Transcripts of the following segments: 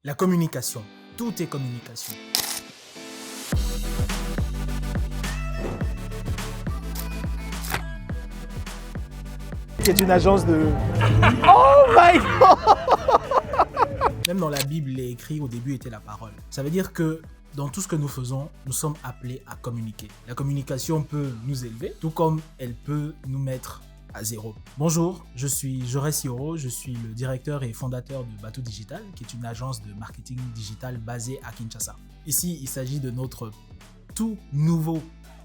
La communication, tout est communication. C'est une agence de... Oh my God! Même dans la Bible, il est écrit au début était la parole. Ça veut dire que dans tout ce que nous faisons, nous sommes appelés à communiquer. La communication peut nous élever, tout comme elle peut nous mettre à zéro. Bonjour, je suis Jaurès Yoro, je suis le directeur et fondateur de Bateau Digital, qui est une agence de marketing digital basée à Kinshasa. Ici, il s'agit de notre tout nouveau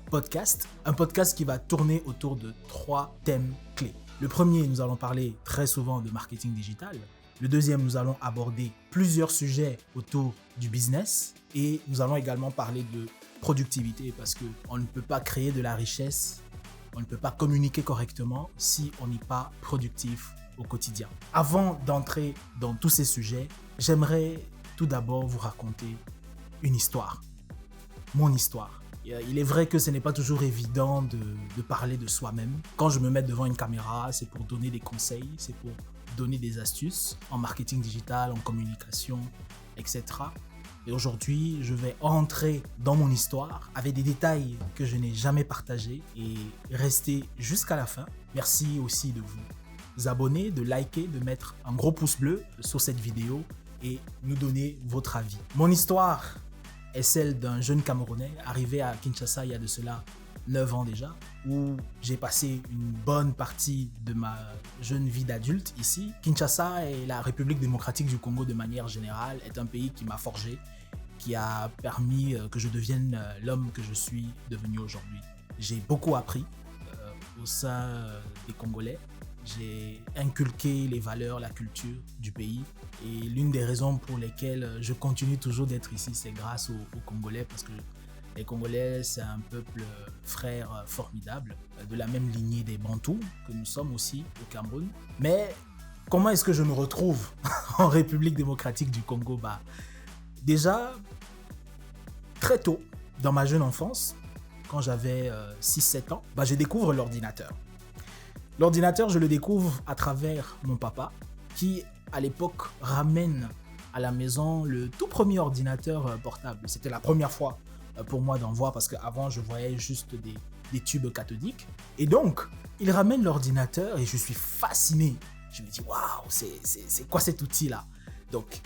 podcast, un podcast qui va tourner autour de 3 thèmes clés. Le premier, nous allons parler très souvent de marketing digital. Le deuxième, nous allons aborder plusieurs sujets autour du business et nous allons également parler de productivité parce qu'on ne peut pas créer de la richesse, on ne peut pas communiquer correctement si on n'est pas productif au quotidien. Avant d'entrer dans tous ces sujets, j'aimerais tout d'abord vous raconter une histoire, mon histoire. Il est vrai que ce n'est pas toujours évident de parler de soi-même. Quand je me mets devant une caméra, c'est pour donner des conseils, c'est pour donner des astuces en marketing digital, en communication, etc. Et aujourd'hui, je vais entrer dans mon histoire avec des détails que je n'ai jamais partagés et rester jusqu'à la fin. Merci aussi de vous abonner, de liker, de mettre un gros pouce bleu sur cette vidéo et nous donner votre avis. Mon histoire est celle d'un jeune Camerounais arrivé à Kinshasa il y a de cela 9 ans déjà, où j'ai passé une bonne partie de ma jeune vie d'adulte ici. Kinshasa et la République démocratique du Congo de manière générale est un pays qui m'a forgé, qui a permis que je devienne l'homme que je suis devenu aujourd'hui. J'ai beaucoup appris au sein des Congolais. J'ai inculqué les valeurs, la culture du pays et l'une des raisons pour lesquelles je continue toujours d'être ici, c'est grâce aux Congolais parce que les Congolais, c'est un peuple frère formidable, de la même lignée des Bantous que nous sommes aussi au Cameroun. Mais comment est-ce que je me retrouve en République démocratique du Congo? Déjà, très tôt, dans ma jeune enfance, quand j'avais 6-7 ans, je découvre l'ordinateur. L'ordinateur, je le découvre à travers mon papa, qui à l'époque ramène à la maison le tout premier ordinateur portable. C'était la première fois pour moi d'en voir parce qu'avant je voyais juste des tubes cathodiques. Et donc, il ramène l'ordinateur et je suis fasciné. Je me dis, waouh, c'est quoi cet outil-là? Donc,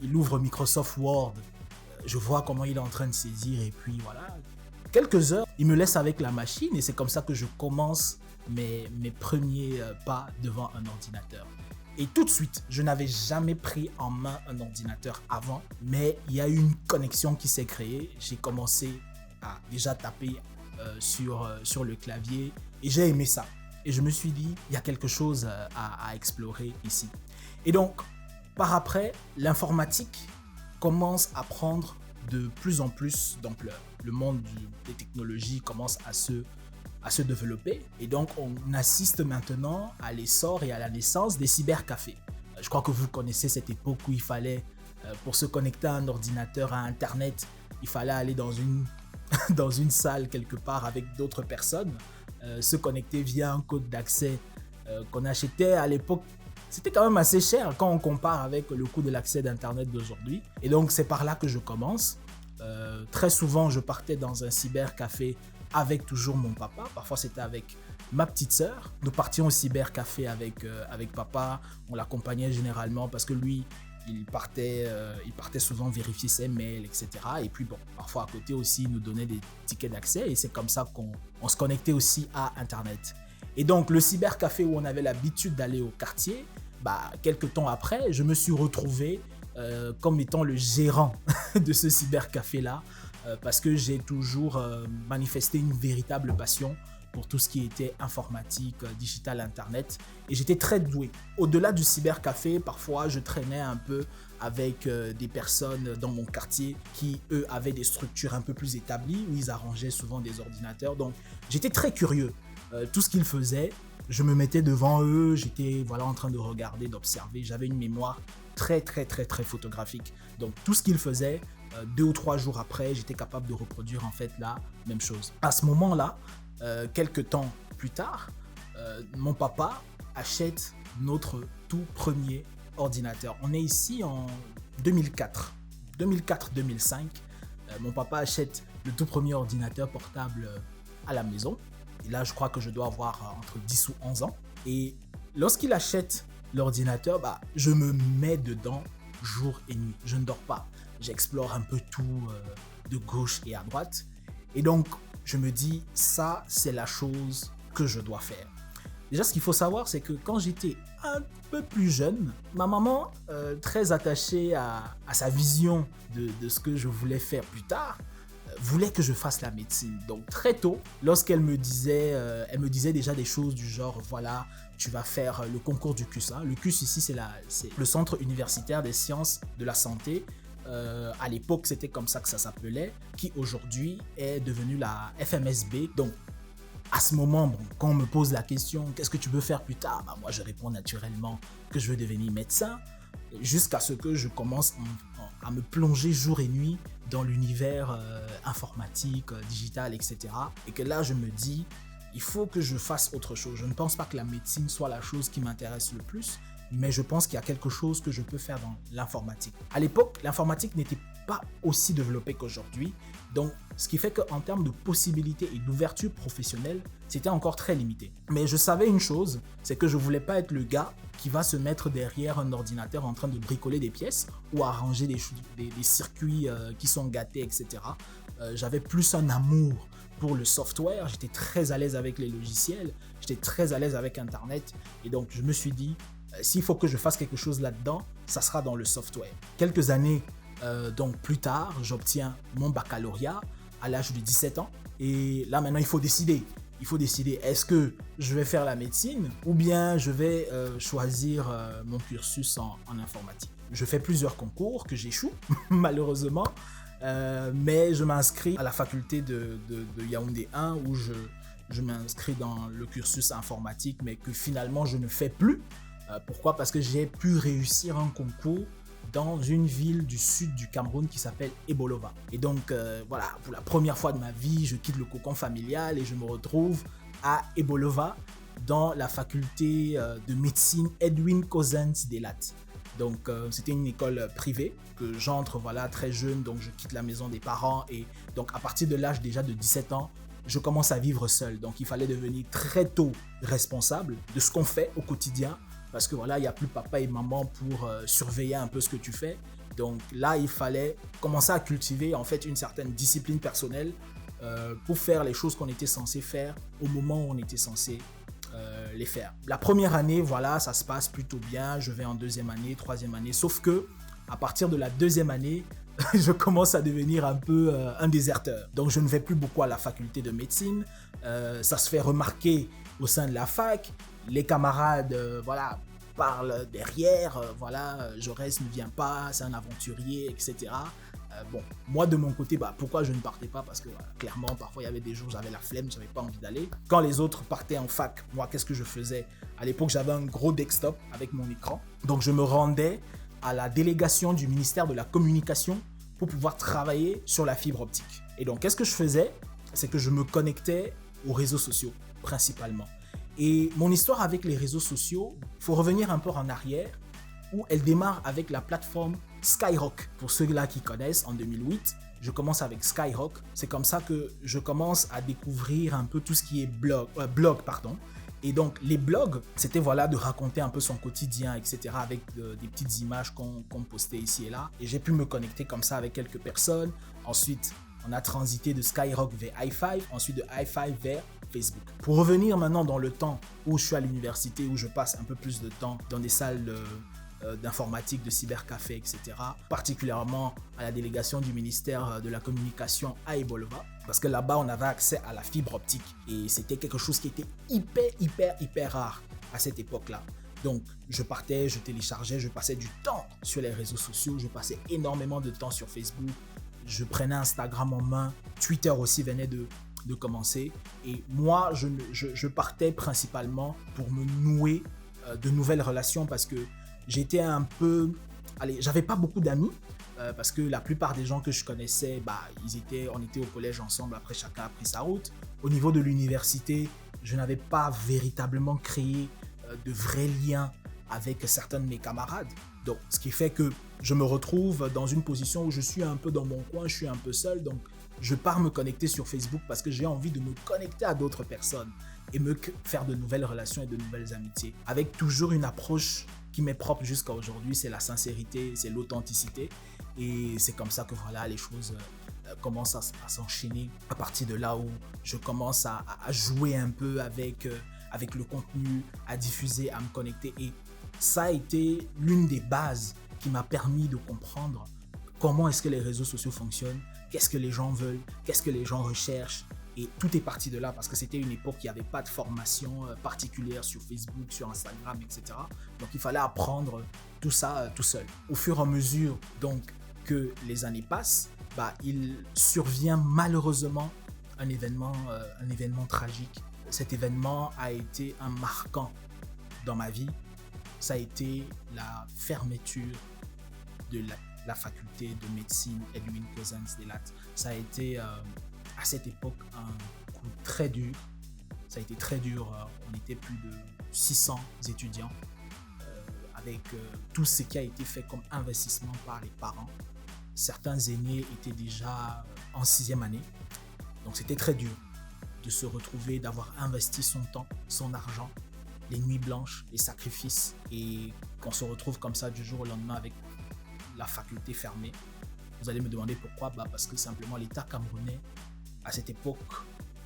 il ouvre Microsoft Word, je vois comment il est en train de saisir et puis voilà. Quelques heures, il me laisse avec la machine et c'est comme ça que je commence mes premiers pas devant un ordinateur. Et tout de suite, je n'avais jamais pris en main un ordinateur avant, mais il y a eu une connexion qui s'est créée. J'ai commencé à déjà taper sur le clavier et j'ai aimé ça. Et je me suis dit, il y a quelque chose à explorer ici. Et donc, par après, l'informatique commence à prendre de plus en plus d'ampleur. Le monde des technologies commence à se développer et donc on assiste maintenant à l'essor et à la naissance des cybercafés. Je crois que vous connaissez cette époque où il fallait, pour se connecter à un ordinateur, à Internet, il fallait aller dans une salle quelque part avec d'autres personnes, se connecter via un code d'accès qu'on achetait à l'époque. C'était quand même assez cher quand on compare avec le coût de l'accès d'Internet d'aujourd'hui. Et donc c'est par là que je commence. Très souvent, je partais dans un cybercafé avec toujours mon papa. Parfois, c'était avec ma petite sœur. Nous partions au cybercafé avec papa. On l'accompagnait généralement parce que lui, il partait souvent vérifier ses mails, etc. Et puis bon, parfois à côté aussi, il nous donnait des tickets d'accès. Et c'est comme ça qu'on se connectait aussi à Internet. Et donc, le cybercafé où on avait l'habitude d'aller au quartier, quelques temps après, je me suis retrouvé comme étant le gérant de ce cybercafé-là parce que j'ai toujours manifesté une véritable passion pour tout ce qui était informatique, digital, internet et j'étais très doué. Au-delà du cybercafé, parfois je traînais un peu avec des personnes dans mon quartier qui, eux, avaient des structures un peu plus établies où ils arrangeaient souvent des ordinateurs. Donc, j'étais très curieux. Tout ce qu'ils faisaient, je me mettais devant eux, j'étais en train de regarder, d'observer. J'avais une mémoire très photographique. Donc tout ce qu'il faisait, 2 ou 3 jours après, j'étais capable de reproduire en fait la même chose. À ce moment-là, quelques temps plus tard, mon papa achète notre tout premier ordinateur. On est ici en 2004. 2004-2005, mon papa achète le tout premier ordinateur portable à la maison. Et là, je crois que je dois avoir entre 10 ou 11 ans. Et lorsqu'il achète l'ordinateur, je me mets dedans jour et nuit. Je ne dors pas. J'explore un peu tout de gauche et à droite. Et donc, je me dis, ça, c'est la chose que je dois faire. Déjà, ce qu'il faut savoir, c'est que quand j'étais un peu plus jeune, ma maman, très attachée à sa vision de ce que je voulais faire plus tard, voulait que je fasse la médecine. Donc très tôt, lorsqu'elle me disait, elle me disait déjà des choses du genre, voilà, tu vas faire le concours du CUS. Le CUS ici, c'est le Centre universitaire des sciences de la santé. À l'époque, c'était comme ça que ça s'appelait, qui aujourd'hui est devenu la FMSB. Donc à ce moment, quand on me pose la question, qu'est-ce que tu veux faire plus tard? Moi, je réponds naturellement que je veux devenir médecin, jusqu'à ce que je commence à me plonger jour et nuit dans l'univers informatique, digital, etc. Et que là, je me dis, il faut que je fasse autre chose. Je ne pense pas que la médecine soit la chose qui m'intéresse le plus, mais je pense qu'il y a quelque chose que je peux faire dans l'informatique. À l'époque, l'informatique n'était pas aussi développée qu'aujourd'hui, donc ce qui fait qu'en termes de possibilités et d'ouverture professionnelle, c'était encore très limité. Mais je savais une chose, c'est que je ne voulais pas être le gars qui va se mettre derrière un ordinateur en train de bricoler des pièces ou arranger des circuits qui sont gâtés, etc. J'avais plus un amour pour le software, j'étais très à l'aise avec les logiciels, j'étais très à l'aise avec Internet, et donc je me suis dit, s'il faut que je fasse quelque chose là-dedans, ça sera dans le software. Quelques années donc plus tard, j'obtiens mon baccalauréat à l'âge de 17 ans. Et là, maintenant, il faut décider. Est-ce que je vais faire la médecine ou bien je vais choisir mon cursus en informatique. Je fais plusieurs concours que j'échoue, malheureusement. Mais je m'inscris à la faculté de Yaoundé 1 où je m'inscris dans le cursus informatique, mais que finalement, je ne fais plus. Pourquoi? Parce que j'ai pu réussir un concours dans une ville du sud du Cameroun qui s'appelle Ebolova. Et donc, voilà, pour la première fois de ma vie, je quitte le cocon familial et je me retrouve à Ebolova dans la faculté de médecine Edwin Cousins Delat. Donc, c'était une école privée que j'entre voilà, très jeune, donc je quitte la maison des parents. Et donc, à partir de l'âge déjà de 17 ans, je commence à vivre seul. Donc, il fallait devenir très tôt responsable de ce qu'on fait au quotidien. Parce que voilà, il n'y a plus papa et maman pour surveiller un peu ce que tu fais. Donc là, il fallait commencer à cultiver en fait une certaine discipline personnelle pour faire les choses qu'on était censé faire au moment où on était censé les faire. La première année, voilà, ça se passe plutôt bien. Je vais en deuxième année, troisième année. Sauf que à partir de la deuxième année, je commence à devenir un peu un déserteur. Donc je ne vais plus beaucoup à la faculté de médecine. Ça se fait remarquer au sein de la fac. Les camarades, voilà, parlent derrière, voilà, Jaurès ne vient pas, c'est un aventurier, etc. Bon, moi de mon côté, pourquoi je ne partais pas? Parce que voilà, clairement, parfois il y avait des jours où j'avais la flemme, j'avais pas envie d'aller. Quand les autres partaient en fac, moi, qu'est-ce que je faisais? À l'époque, j'avais un gros desktop avec mon écran. Donc je me rendais à la délégation du ministère de la Communication pour pouvoir travailler sur la fibre optique. Et donc, qu'est-ce que je faisais? C'est que je me connectais aux réseaux sociaux, principalement. Et mon histoire avec les réseaux sociaux, il faut revenir un peu en arrière, où elle démarre avec la plateforme Skyrock. Pour ceux-là qui connaissent, en 2008, je commence avec Skyrock. C'est comme ça que je commence à découvrir un peu tout ce qui est blog. Et donc, les blogs, c'était voilà, de raconter un peu son quotidien, etc. avec des petites images qu'on postait ici et là. Et j'ai pu me connecter comme ça avec quelques personnes. Ensuite, on a transité de Skyrock vers i5, ensuite de i5 vers Facebook. Pour revenir maintenant dans le temps où je suis à l'université, où je passe un peu plus de temps dans des salles d'informatique, de cybercafé, etc. Particulièrement à la délégation du ministère de la Communication à Ebolova. Parce que là-bas, on avait accès à la fibre optique. Et c'était quelque chose qui était hyper rare à cette époque-là. Donc, je partais, je téléchargeais, je passais du temps sur les réseaux sociaux, je passais énormément de temps sur Facebook. Je prenais Instagram en main, Twitter aussi venait de commencer. Et moi, je partais principalement pour me nouer de nouvelles relations parce que j'étais un peu... j'avais pas beaucoup d'amis parce que la plupart des gens que je connaissais, on était au collège ensemble, après chacun a pris sa route. Au niveau de l'université, je n'avais pas véritablement créé de vrais liens avec certains de mes camarades. Donc, ce qui fait que je me retrouve dans une position où je suis un peu dans mon coin, je suis un peu seul. Donc, je pars me connecter sur Facebook parce que j'ai envie de me connecter à d'autres personnes et me faire de nouvelles relations et de nouvelles amitiés. Avec toujours une approche qui m'est propre jusqu'à aujourd'hui, c'est la sincérité, c'est l'authenticité. Et c'est comme ça que voilà, les choses commencent à s'enchaîner. À partir de là où je commence à jouer un peu avec le contenu, à diffuser, à me connecter. Et ça a été l'une des bases qui m'a permis de comprendre comment est-ce que les réseaux sociaux fonctionnent, qu'est-ce que les gens veulent, qu'est-ce que les gens recherchent. Et tout est parti de là parce que c'était une époque où il n'y avait pas de formation particulière sur Facebook, sur Instagram, etc. Donc il fallait apprendre tout ça tout seul. Au fur et à mesure donc, que les années passent, il survient malheureusement un événement tragique. Cet événement a été un marquant dans ma vie. Ça a été la fermeture de la faculté de médecine Edwin Cousins Delat. Ça a été à cette époque un coup très dur. Ça a été très dur. On était plus de 600 étudiants avec tout ce qui a été fait comme investissement par les parents. Certains aînés étaient déjà en 6e année. Donc c'était très dur de se retrouver, d'avoir investi son temps, son argent, les nuits blanches, les sacrifices, et qu'on se retrouve comme ça du jour au lendemain avec la faculté fermée. Vous allez me demander pourquoi? Parce que simplement l'État camerounais à cette époque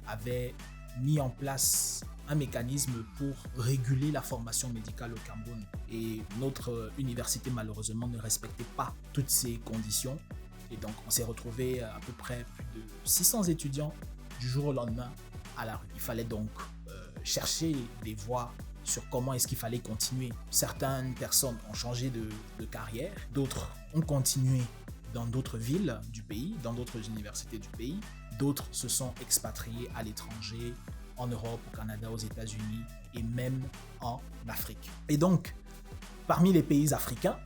avait mis en place un mécanisme pour réguler la formation médicale au Cameroun, et notre université malheureusement ne respectait pas toutes ces conditions, et donc on s'est retrouvé à peu près plus de 600 étudiants du jour au lendemain à la rue. Il fallait donc chercher des voies sur comment est-ce qu'il fallait continuer. Certaines personnes ont changé de carrière, d'autres ont continué dans d'autres villes du pays, dans d'autres universités du pays, d'autres se sont expatriés à l'étranger, en Europe, au Canada, aux États-Unis et même en Afrique. Et donc, parmi les pays africains,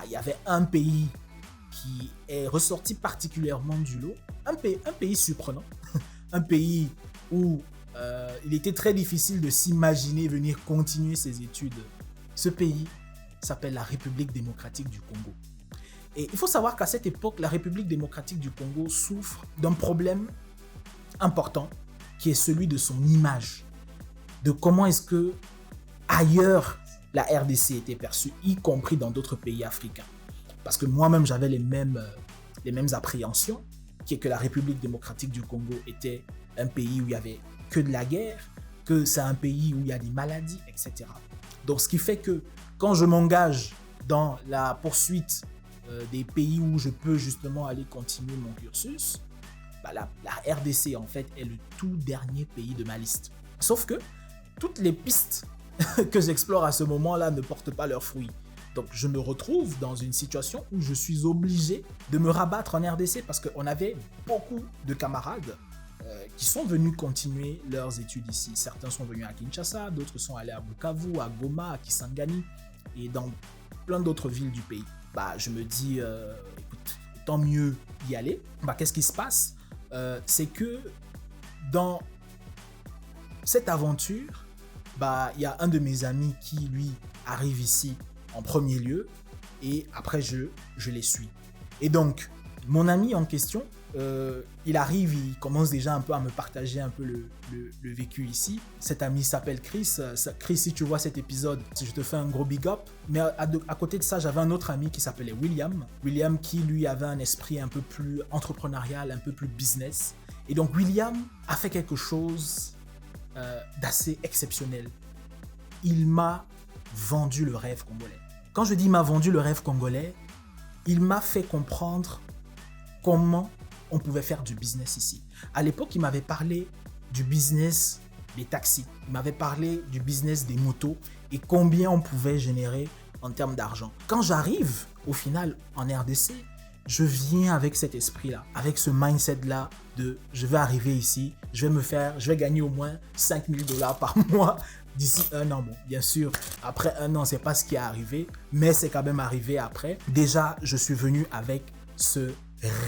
il y avait un pays qui est ressorti particulièrement du lot, un pays surprenant, un pays où il était très difficile de s'imaginer venir continuer ses études. Ce pays s'appelle la République démocratique du Congo. Et il faut savoir qu'à cette époque, la République démocratique du Congo souffre d'un problème important qui est celui de son image, de comment est-ce que ailleurs la RDC était perçue, y compris dans d'autres pays africains. Parce que moi-même, j'avais les mêmes appréhensions, qui est que la République démocratique du Congo était un pays où il n'y avait que de la guerre, que c'est un pays où il y a des maladies, etc. Donc, ce qui fait que quand je m'engage dans la poursuite des pays où je peux justement aller continuer mon cursus, la RDC en fait est le tout dernier pays de ma liste. Sauf que toutes les pistes que j'explore à ce moment-là ne portent pas leurs fruits. Donc je me retrouve dans une situation où je suis obligé de me rabattre en RDC parce qu'on avait beaucoup de camarades qui sont venus continuer leurs études ici. Certains sont venus à Kinshasa, d'autres sont allés à Bukavu, à Goma, à Kisangani et dans plein d'autres villes du pays. Je me dis, écoute, tant mieux y aller. Qu'est-ce qui se passe? C'est que dans cette aventure, il y a un de mes amis qui, lui, arrive ici en premier lieu et après, je les suis. Et donc, mon ami en question, il arrive, il commence déjà un peu à me partager un peu le vécu ici. Cet ami s'appelle Chris. Chris, si tu vois cet épisode, je te fais un gros big up. Mais à côté de ça, j'avais un autre ami qui s'appelait William. William qui, lui, avait un esprit un peu plus entrepreneurial, un peu plus business. Et donc, William a fait quelque chose d'assez exceptionnel. Il m'a vendu le rêve congolais. Quand je dis il m'a vendu le rêve congolais, il m'a fait comprendre comment on pouvait faire du business ici. À l'époque, il m'avait parlé du business des taxis. Il m'avait parlé du business des motos et combien on pouvait générer en termes d'argent. Quand j'arrive, au final, en RDC, je viens avec cet esprit-là, avec ce mindset-là de je vais arriver ici, je vais gagner au moins $5,000 par mois d'ici un an. Bon, bien sûr, après un an, c'est pas ce qui est arrivé, mais c'est quand même arrivé après. Déjà, je suis venu avec ce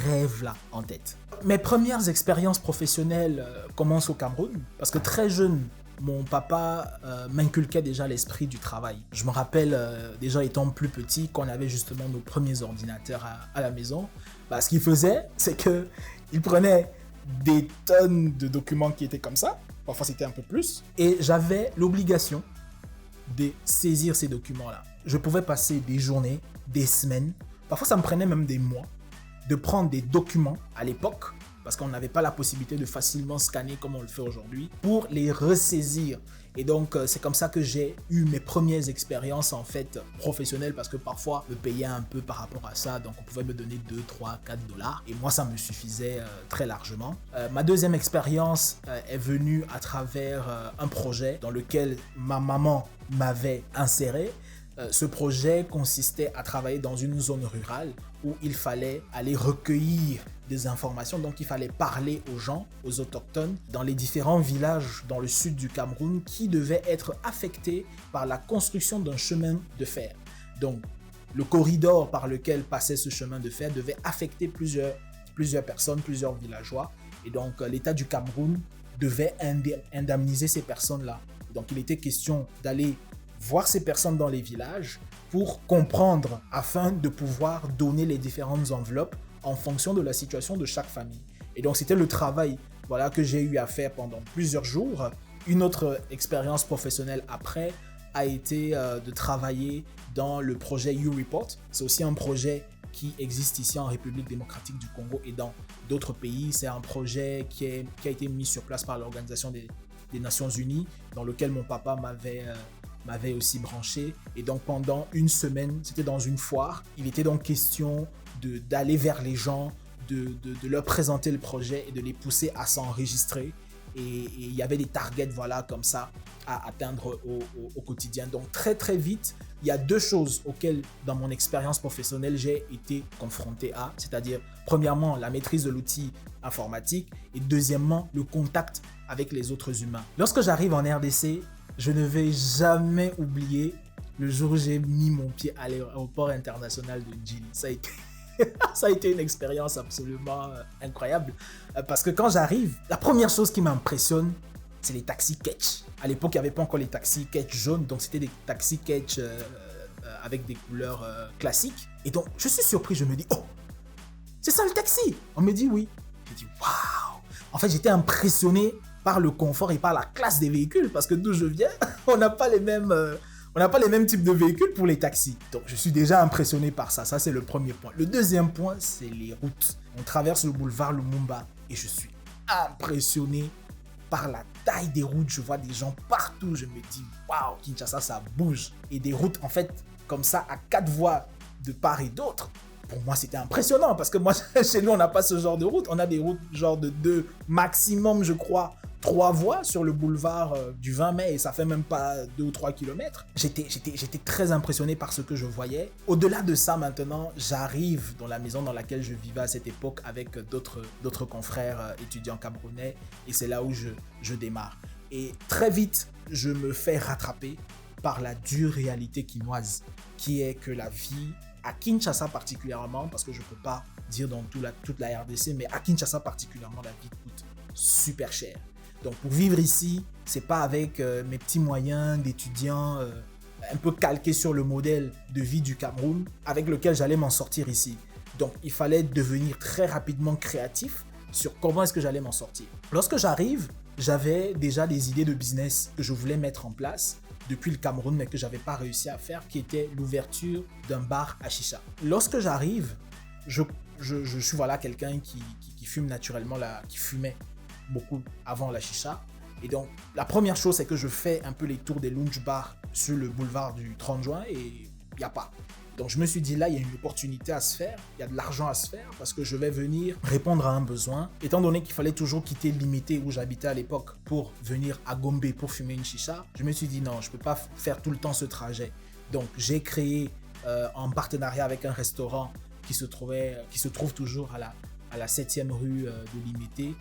rêve-là en tête. Mes premières expériences professionnelles commencent au Cameroun parce que très jeune, mon papa m'inculquait déjà l'esprit du travail. Je me rappelle, déjà étant plus petit, quand on avait justement nos premiers ordinateurs à la maison, bah, ce qu'il faisait, c'est qu'il prenait des tonnes de documents qui étaient comme ça, parfois c'était un peu plus, et j'avais l'obligation de saisir ces documents-là. Je pouvais passer des journées, des semaines, parfois ça me prenait même des mois, de prendre des documents à l'époque, parce qu'on n'avait pas la possibilité de facilement scanner comme on le fait aujourd'hui, pour les ressaisir. Et donc, c'est comme ça que j'ai eu mes premières expériences en fait professionnelles, parce que parfois, je me payais un peu par rapport à ça, donc on pouvait me donner 2, 3, 4 dollars, et moi, ça me suffisait très largement. Ma deuxième expérience est venue à travers un projet dans lequel ma maman m'avait inséré. Ce projet consistait à travailler dans une zone rurale où il fallait aller recueillir des informations. Donc, il fallait parler aux gens, aux autochtones, dans les différents villages dans le sud du Cameroun qui devaient être affectés par la construction d'un chemin de fer. Donc, le corridor par lequel passait ce chemin de fer devait affecter plusieurs personnes, plusieurs villageois. Et donc, l'État du Cameroun devait indemniser ces personnes-là. Donc, il était question d'aller voir ces personnes dans les villages pour comprendre afin de pouvoir donner les différentes enveloppes en fonction de la situation de chaque famille. Et donc, c'était le travail que j'ai eu à faire pendant plusieurs jours. Une autre expérience professionnelle après a été de travailler dans le projet U-Report. C'est aussi un projet qui existe ici en République démocratique du Congo et dans d'autres pays. C'est un projet qui a été mis sur place par l'Organisation des Nations Unies, dans lequel mon papa m'avait aussi branché. Et donc pendant une semaine, c'était dans une foire. Il était donc question d'aller vers les gens, de leur présenter le projet et de les pousser à s'enregistrer. Et il y avait des targets comme ça à atteindre au quotidien. Donc très très vite, il y a deux choses auxquelles dans mon expérience professionnelle j'ai été confronté à, c'est-à-dire premièrement la maîtrise de l'outil informatique et deuxièmement le contact avec les autres humains. Lorsque j'arrive en RDC, je ne vais jamais oublier le jour où j'ai mis mon pied à l'aéroport international de Djili. Ça a été une expérience absolument incroyable parce que quand j'arrive, la première chose qui m'impressionne, c'est les taxis Ketch. À l'époque, il n'y avait pas encore les taxis Ketch jaunes, donc c'était des taxis Ketch avec des couleurs classiques. Et donc, je suis surpris, je me dis, oh, c'est ça le taxi? On me dit oui. Je dis, waouh! En fait, j'étais impressionné par le confort et par la classe des véhicules parce que d'où je viens, on n'a pas les mêmes types de véhicules pour les taxis. Donc, je suis déjà impressionné par ça. Ça, c'est le premier point. Le deuxième point, c'est les routes. On traverse le boulevard Lumumba et je suis impressionné par la taille des routes. Je vois des gens partout. Je me dis, waouh, Kinshasa, ça bouge. Et des routes, en fait, comme ça, à 4 voies de part et d'autre. Pour moi, c'était impressionnant parce que moi, chez nous, on n'a pas ce genre de route. On a des routes genre de 2, maximum, je crois, 3 voies sur le boulevard du 20 mai et ça fait même pas 2 ou 3 kilomètres. J'étais très impressionné par ce que je voyais. Au-delà de ça, maintenant, j'arrive dans la maison dans laquelle je vivais à cette époque avec d'autres confrères étudiants camerounais et c'est là où je démarre. Et très vite, je me fais rattraper par la dure réalité quinoise qui est que la vie à Kinshasa particulièrement, parce que je ne peux pas dire dans toute la RDC, mais à Kinshasa particulièrement, la vie coûte super cher. Donc pour vivre ici, c'est pas avec mes petits moyens d'étudiant un peu calqué sur le modèle de vie du Cameroun avec lequel j'allais m'en sortir ici. Donc il fallait devenir très rapidement créatif sur comment est-ce que j'allais m'en sortir. Lorsque j'arrive, j'avais déjà des idées de business que je voulais mettre en place depuis le Cameroun, mais que j'avais pas réussi à faire, qui était l'ouverture d'un bar à chicha. Lorsque j'arrive, je suis quelqu'un qui fume naturellement, qui fumait beaucoup avant la chicha. Et donc, la première chose, c'est que je fais un peu les tours des lounge bars sur le boulevard du 30 juin et il n'y a pas. Donc, je me suis dit, là, il y a une opportunité à se faire, il y a de l'argent à se faire parce que je vais venir répondre à un besoin. Étant donné qu'il fallait toujours quitter Limité où j'habitais à l'époque pour venir à Gombe pour fumer une chicha, je me suis dit, non, je ne peux pas faire tout le temps ce trajet. Donc, j'ai créé en partenariat avec un restaurant qui se trouve toujours à la 7e rue de Limité,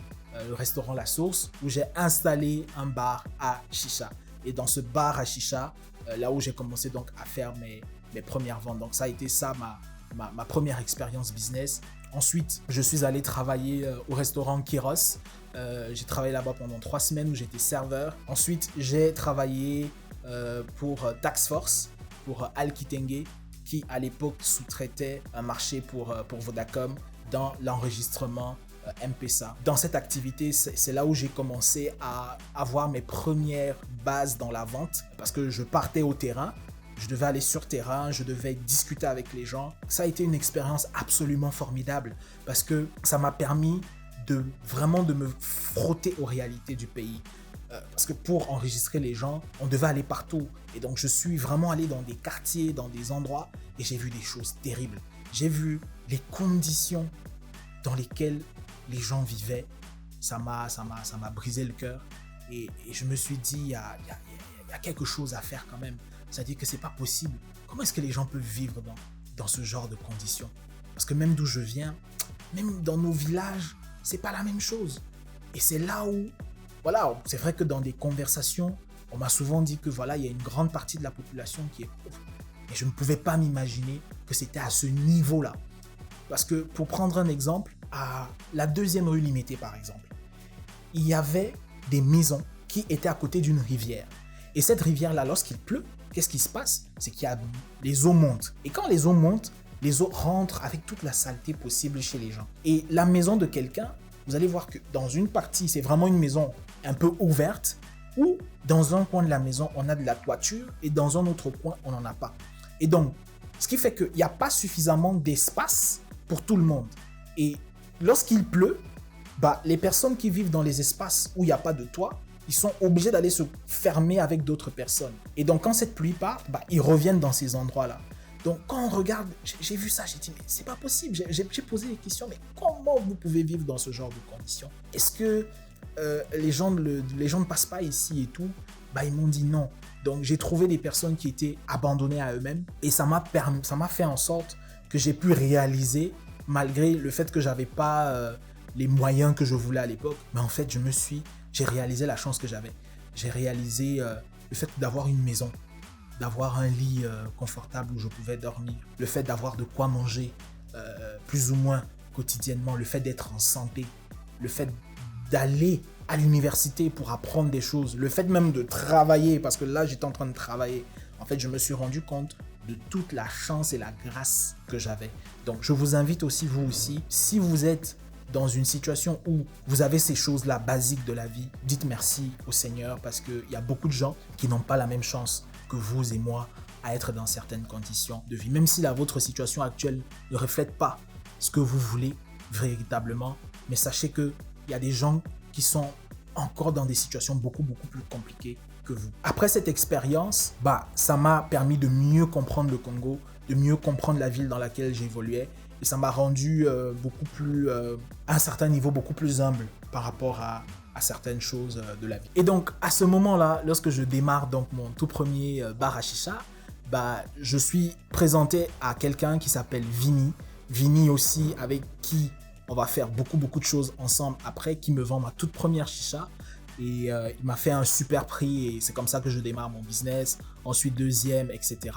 le restaurant La Source, où j'ai installé un bar à chicha. Et dans ce bar à chicha, là où j'ai commencé donc à faire mes premières ventes. Donc ça a été ça ma première expérience business. Ensuite, je suis allé travailler au restaurant Kiros. J'ai travaillé là-bas pendant 3 semaines où j'étais serveur. Ensuite, j'ai travaillé pour Tax Force, pour Alkitenge, qui à l'époque sous-traitait un marché pour Vodacom dans l'enregistrement M-Pesa. Dans cette activité, c'est là où j'ai commencé à avoir mes premières bases dans la vente parce que je partais au terrain, je devais aller sur terrain, je devais discuter avec les gens. Ça a été une expérience absolument formidable parce que ça m'a permis de vraiment de me frotter aux réalités du pays. Parce que pour enregistrer les gens, on devait aller partout. Et donc, je suis vraiment allé dans des quartiers, dans des endroits et j'ai vu des choses terribles. J'ai vu les conditions dans lesquelles les gens vivaient. Ça m'a brisé le cœur. Et je me suis dit, il y a quelque chose à faire quand même. C'est-à-dire que c'est pas possible. Comment est-ce que les gens peuvent vivre dans ce genre de conditions? Parce que même d'où je viens, même dans nos villages, c'est pas la même chose. Et c'est là où, voilà, c'est vrai que dans des conversations, on m'a souvent dit que voilà, il y a une grande partie de la population qui est pauvre. Et je ne pouvais pas m'imaginer que c'était à ce niveau-là. Parce que pour prendre un exemple, à la 2e rue Limité par exemple, il y avait des maisons qui étaient à côté d'une rivière. Et cette rivière-là, lorsqu'il pleut, qu'est-ce qui se passe? C'est qu'il y a les eaux montent. Et quand les eaux montent, les eaux rentrent avec toute la saleté possible chez les gens. Et la maison de quelqu'un, vous allez voir que dans une partie, c'est vraiment une maison un peu ouverte, ou dans un coin de la maison, on a de la toiture, et dans un autre coin, on n'en a pas. Et donc, ce qui fait qu'il n'y a pas suffisamment d'espace pour tout le monde. Et lorsqu'il pleut, les personnes qui vivent dans les espaces où il n'y a pas de toit, ils sont obligés d'aller se fermer avec d'autres personnes. Et donc, quand cette pluie part, ils reviennent dans ces endroits-là. Donc, quand on regarde, j'ai vu ça, j'ai dit, mais c'est pas possible. J'ai posé des questions, mais comment vous pouvez vivre dans ce genre de conditions? Est-ce que les gens ne passent pas ici et tout? Ils m'ont dit non. Donc, j'ai trouvé des personnes qui étaient abandonnées à eux-mêmes. Et ça m'a fait en sorte que j'ai pu réaliser, malgré le fait que j'avais pas les moyens que je voulais à l'époque. Mais en fait, j'ai réalisé la chance que j'avais. J'ai réalisé le fait d'avoir une maison, d'avoir un lit confortable où je pouvais dormir, le fait d'avoir de quoi manger plus ou moins quotidiennement, le fait d'être en santé, le fait d'aller à l'université pour apprendre des choses, le fait même de travailler, parce que là j'étais en train de travailler. En fait, je me suis rendu compte de toute la chance et la grâce que j'avais. Donc je vous invite aussi, vous aussi, si vous êtes dans une situation où vous avez ces choses-là basiques de la vie, dites merci au Seigneur parce qu'il y a beaucoup de gens qui n'ont pas la même chance que vous et moi à être dans certaines conditions de vie. Même si votre situation actuelle ne reflète pas ce que vous voulez véritablement, mais sachez qu'il y a des gens qui sont encore dans des situations beaucoup plus compliquées que vous. Après cette expérience, ça m'a permis de mieux comprendre le Congo, de mieux comprendre la ville dans laquelle j'évoluais. Et ça m'a rendu beaucoup plus, à un certain niveau, beaucoup plus humble par rapport à certaines choses de la vie. Et donc, à ce moment-là, lorsque je démarre donc mon tout premier bar à chicha, je suis présenté à quelqu'un qui s'appelle Vini. Vini aussi, avec qui on va faire beaucoup de choses ensemble après, qui me vend ma toute première chicha. Et il m'a fait un super prix et c'est comme ça que je démarre mon business. Ensuite, deuxième, etc.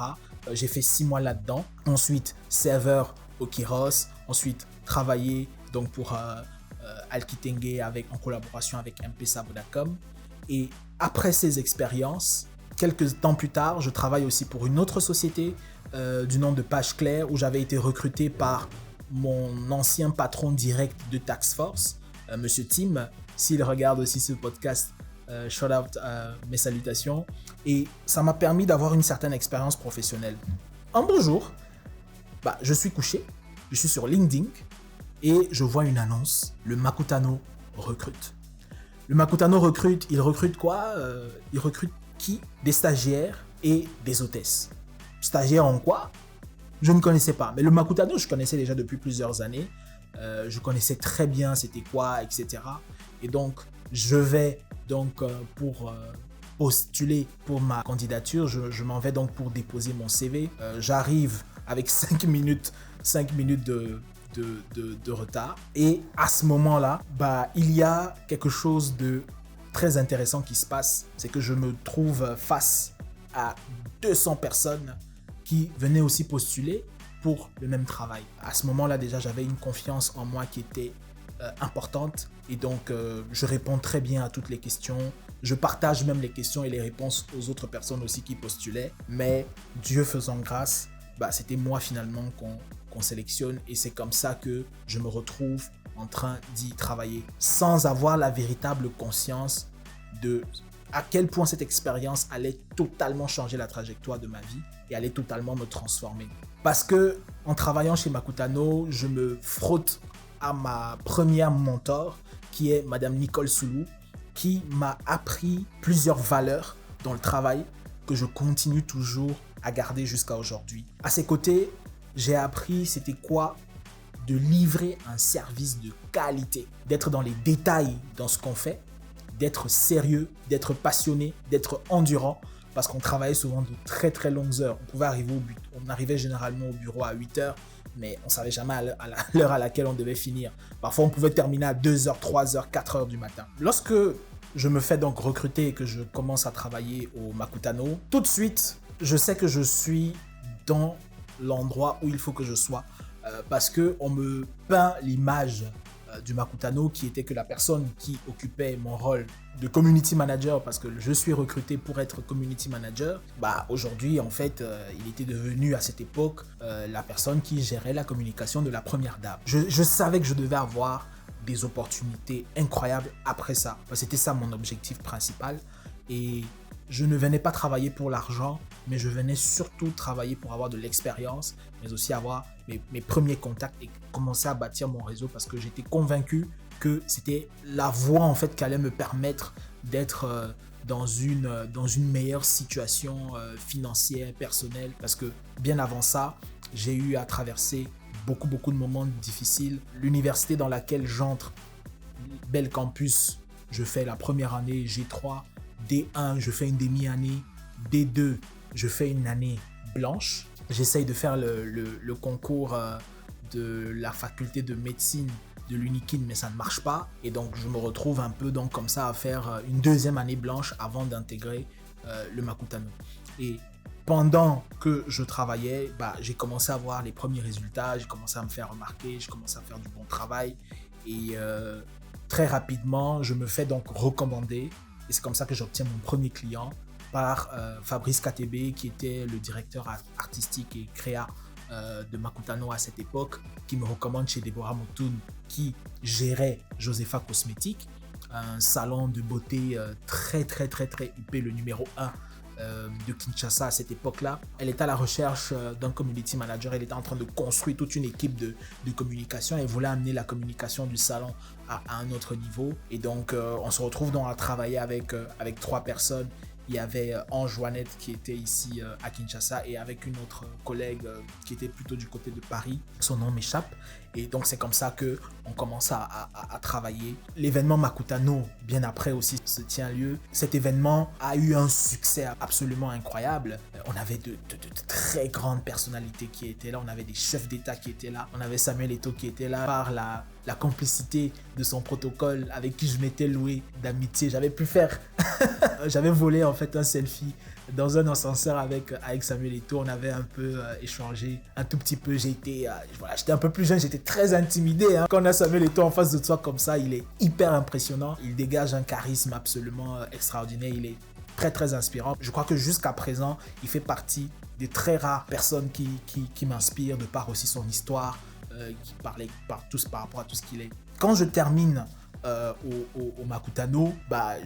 J'ai fait 6 mois là-dedans. Ensuite, serveur au Kiros, ensuite travailler donc pour Alkitenge en collaboration avec M-Pesa Vodacom. Et après ces expériences, quelques temps plus tard, je travaille aussi pour une autre société du nom de Page Claire où j'avais été recruté par mon ancien patron direct de Tax Force, Monsieur Tim. S'il regarde aussi ce podcast, shout out, mes salutations. Et ça m'a permis d'avoir une certaine expérience professionnelle. Un beau jour, je suis couché, je suis sur LinkedIn et je vois une annonce. Le Makutano recrute. Le Makutano recrute, il recrute quoi? Il recrute qui? Des stagiaires et des hôtesses. Stagiaires en quoi? Je ne connaissais pas. Mais le Makutano, je connaissais déjà depuis plusieurs années. Je connaissais très bien c'était quoi, etc. Et donc, je vais donc pour postuler pour ma candidature. Je m'en vais donc pour déposer mon CV. J'arrive avec 5 minutes de retard. Et à ce moment-là, il y a quelque chose de très intéressant qui se passe. C'est que je me trouve face à 200 personnes qui venaient aussi postuler. pour le même travail. À ce moment-là, déjà, j'avais une confiance en moi qui était importante et donc je réponds très bien à toutes les questions. Je partage même les questions et les réponses aux autres personnes aussi qui postulaient. Mais Dieu faisant grâce, c'était moi finalement qu'on sélectionne et c'est comme ça que je me retrouve en train d'y travailler sans avoir la véritable conscience de à quel point cette expérience allait totalement changer la trajectoire de ma vie et allait totalement me transformer. Parce que en travaillant chez Makutano, je me frotte à ma première mentor qui est Madame Nicole Soulou, qui m'a appris plusieurs valeurs dans le travail que je continue toujours à garder jusqu'à aujourd'hui. À ses côtés, j'ai appris c'était quoi de livrer un service de qualité, d'être dans les détails dans ce qu'on fait, d'être sérieux, d'être passionné, d'être endurant, parce qu'on travaillait souvent de très très longues heures. On arrivait généralement au bureau à 8 heures, mais on ne savait jamais à l'heure à laquelle on devait finir. Parfois, on pouvait terminer à 2 heures, 3 heures, 4 heures du matin. Lorsque je me fais donc recruter et que je commence à travailler au Makutano, tout de suite, je sais que je suis dans l'endroit où il faut que je sois. Parce qu'on me peint l'image du Makutano qui était que la personne qui occupait mon rôle de community manager, parce que je suis recruté pour être community manager, aujourd'hui en fait il était devenu à cette époque la personne qui gérait la communication de la première dame. Je savais que je devais avoir des opportunités incroyables après ça. C'était ça mon objectif principal et je ne venais pas travailler pour l'argent, mais je venais surtout travailler pour avoir de l'expérience, mais aussi avoir mes premiers contacts et commencer à bâtir mon réseau parce que j'étais convaincu que c'était la voie en fait qui allait me permettre d'être dans une meilleure situation financière, personnelle, parce que bien avant ça, j'ai eu à traverser beaucoup de moments difficiles. L'université dans laquelle j'entre, Bel Campus, je fais la première année G3, D1, je fais une demi-année, D2, je fais une année blanche. J'essaye de faire le concours de la faculté de médecine de l'Unikin, mais ça ne marche pas. Et donc, je me retrouve un peu donc, comme ça à faire une deuxième année blanche avant d'intégrer le Makutano. Et pendant que je travaillais, j'ai commencé à voir les premiers résultats, j'ai commencé à me faire remarquer, j'ai commencé à faire du bon travail. Et très rapidement, je me fais donc recommander. Et c'est comme ça que j'obtiens mon premier client par Fabrice KTB, qui était le directeur artistique et créa de Makutano à cette époque, qui me recommande chez Deborah Motoun, qui gérait Josepha Cosmétiques, un salon de beauté très huppé, le numéro 1 de Kinshasa à cette époque-là. Elle était à la recherche d'un community manager, elle était en train de construire toute une équipe de communication, elle voulait amener la communication du salon à un autre niveau. Et donc on se retrouve donc à travailler avec 3 personnes. Il y avait Ange-Joannette qui était ici à Kinshasa et avec une autre collègue qui était plutôt du côté de Paris. Son nom m'échappe. Et donc c'est comme ça qu'on commence à travailler. L'événement Makutano, bien après aussi, se tient lieu. Cet événement a eu un succès absolument incroyable. On avait de très grandes personnalités qui étaient là. On avait des chefs d'État qui étaient là. On avait Samuel Eto'o qui était là. Par la complicité de son protocole avec qui je m'étais loué d'amitié. J'avais volé en fait un selfie dans un ascenseur avec Samuel Eto'o. On avait un peu échangé un tout petit peu. J'étais un peu plus jeune, j'étais très intimidé. Quand on a Samuel Eto'o en face de toi comme ça, il est hyper impressionnant. Il dégage un charisme absolument extraordinaire. Il est très inspirant. Je crois que jusqu'à présent, il fait partie des très rares personnes qui m'inspirent de par aussi son histoire, qui parlait par rapport à tout ce qu'il est. Quand je termine au Makutano,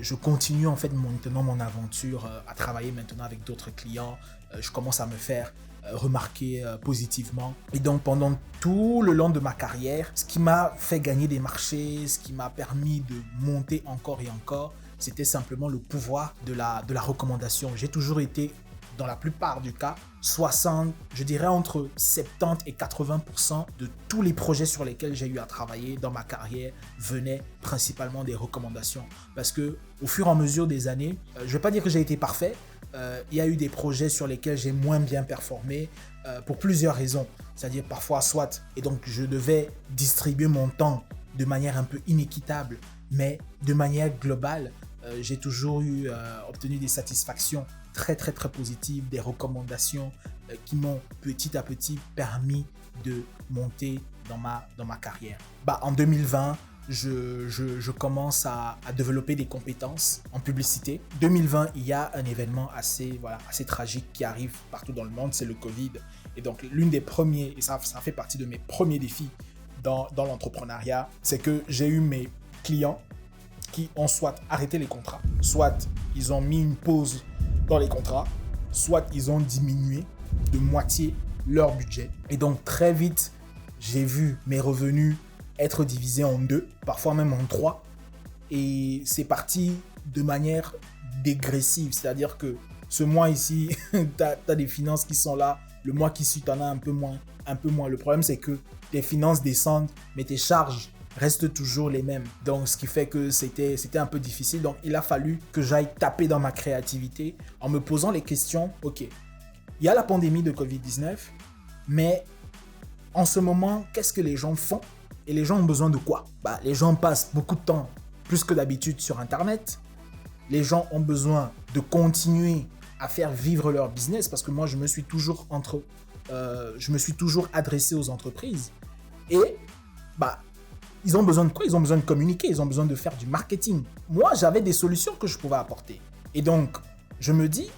je continue en fait maintenant mon aventure à travailler maintenant avec d'autres clients. Je commence à me faire remarquer positivement. Et donc pendant tout le long de ma carrière, ce qui m'a fait gagner des marchés, ce qui m'a permis de monter encore et encore, c'était simplement le pouvoir de la recommandation. J'ai toujours été, dans la plupart du cas, je dirais entre 70 et 80% de tous les projets sur lesquels j'ai eu à travailler dans ma carrière venaient principalement des recommandations. Parce que au fur et à mesure des années, je ne vais pas dire que j'ai été parfait, il y a eu des projets sur lesquels j'ai moins bien performé pour plusieurs raisons. C'est-à-dire parfois et donc je devais distribuer mon temps de manière un peu inéquitable, mais de manière globale, j'ai toujours obtenu des satisfactions très positives, des recommandations qui m'ont petit à petit permis de monter dans ma carrière. En 2020, je commence à développer des compétences en publicité. 2020, il y a un événement assez tragique qui arrive partout dans le monde, c'est le Covid. Et donc, l'une des premiers, et ça fait partie de mes premiers défis dans l'entrepreneuriat, c'est que j'ai eu mes clients qui ont soit arrêté les contrats, soit ils ont mis une pause dans les contrats, soit ils ont diminué de moitié leur budget. Et donc, très vite, j'ai vu mes revenus être divisés en 2, parfois même en 3. Et c'est parti de manière dégressive. C'est-à-dire que ce mois ici, tu as des finances qui sont là. Le mois qui suit, tu en as un peu moins. Le problème, c'est que tes finances descendent, mais tes charges restent toujours les mêmes. Donc, ce qui fait que c'était un peu difficile. Donc, il a fallu que j'aille taper dans ma créativité en me posant les questions. OK, il y a la pandémie de Covid-19, mais en ce moment, qu'est-ce que les gens font? Et les gens ont besoin de quoi? Les gens passent beaucoup de temps, plus que d'habitude, sur Internet. Les gens ont besoin de continuer à faire vivre leur business parce que moi, je me suis toujours adressé aux entreprises. Et ils ont besoin de quoi? Ils ont besoin de communiquer, ils ont besoin de faire du marketing. Moi, j'avais des solutions que je pouvais apporter. Et donc, je me dis,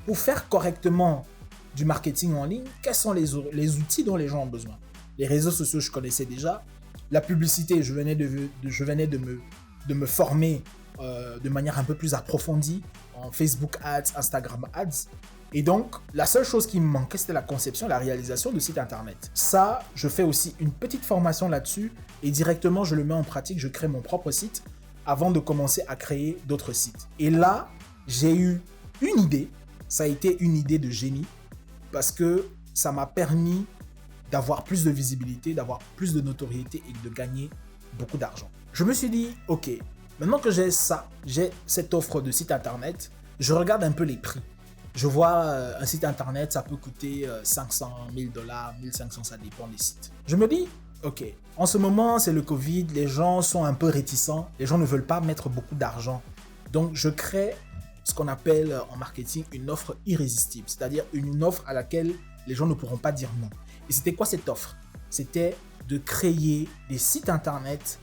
pour faire correctement du marketing en ligne, quels sont les outils dont les gens ont besoin? Les réseaux sociaux, je connaissais déjà. La publicité, je venais de me former de manière un peu plus approfondie en Facebook Ads, Instagram Ads. Et donc, la seule chose qui me manquait, c'était la conception, la réalisation de sites internet. Ça, je fais aussi une petite formation là-dessus et directement, je le mets en pratique. Je crée mon propre site avant de commencer à créer d'autres sites. Et là, j'ai eu une idée. Ça a été une idée de génie parce que ça m'a permis d'avoir plus de visibilité, d'avoir plus de notoriété et de gagner beaucoup d'argent. Je me suis dit, OK, maintenant que j'ai cette offre de site internet, je regarde un peu les prix. Je vois un site internet, ça peut coûter 500 000 $, 1500, ça dépend des sites. Je me dis, OK, en ce moment, c'est le Covid, les gens sont un peu réticents, les gens ne veulent pas mettre beaucoup d'argent. Donc, je crée ce qu'on appelle en marketing une offre irrésistible, c'est-à-dire une offre à laquelle les gens ne pourront pas dire non. Et c'était quoi cette offre? C'était de créer des sites internet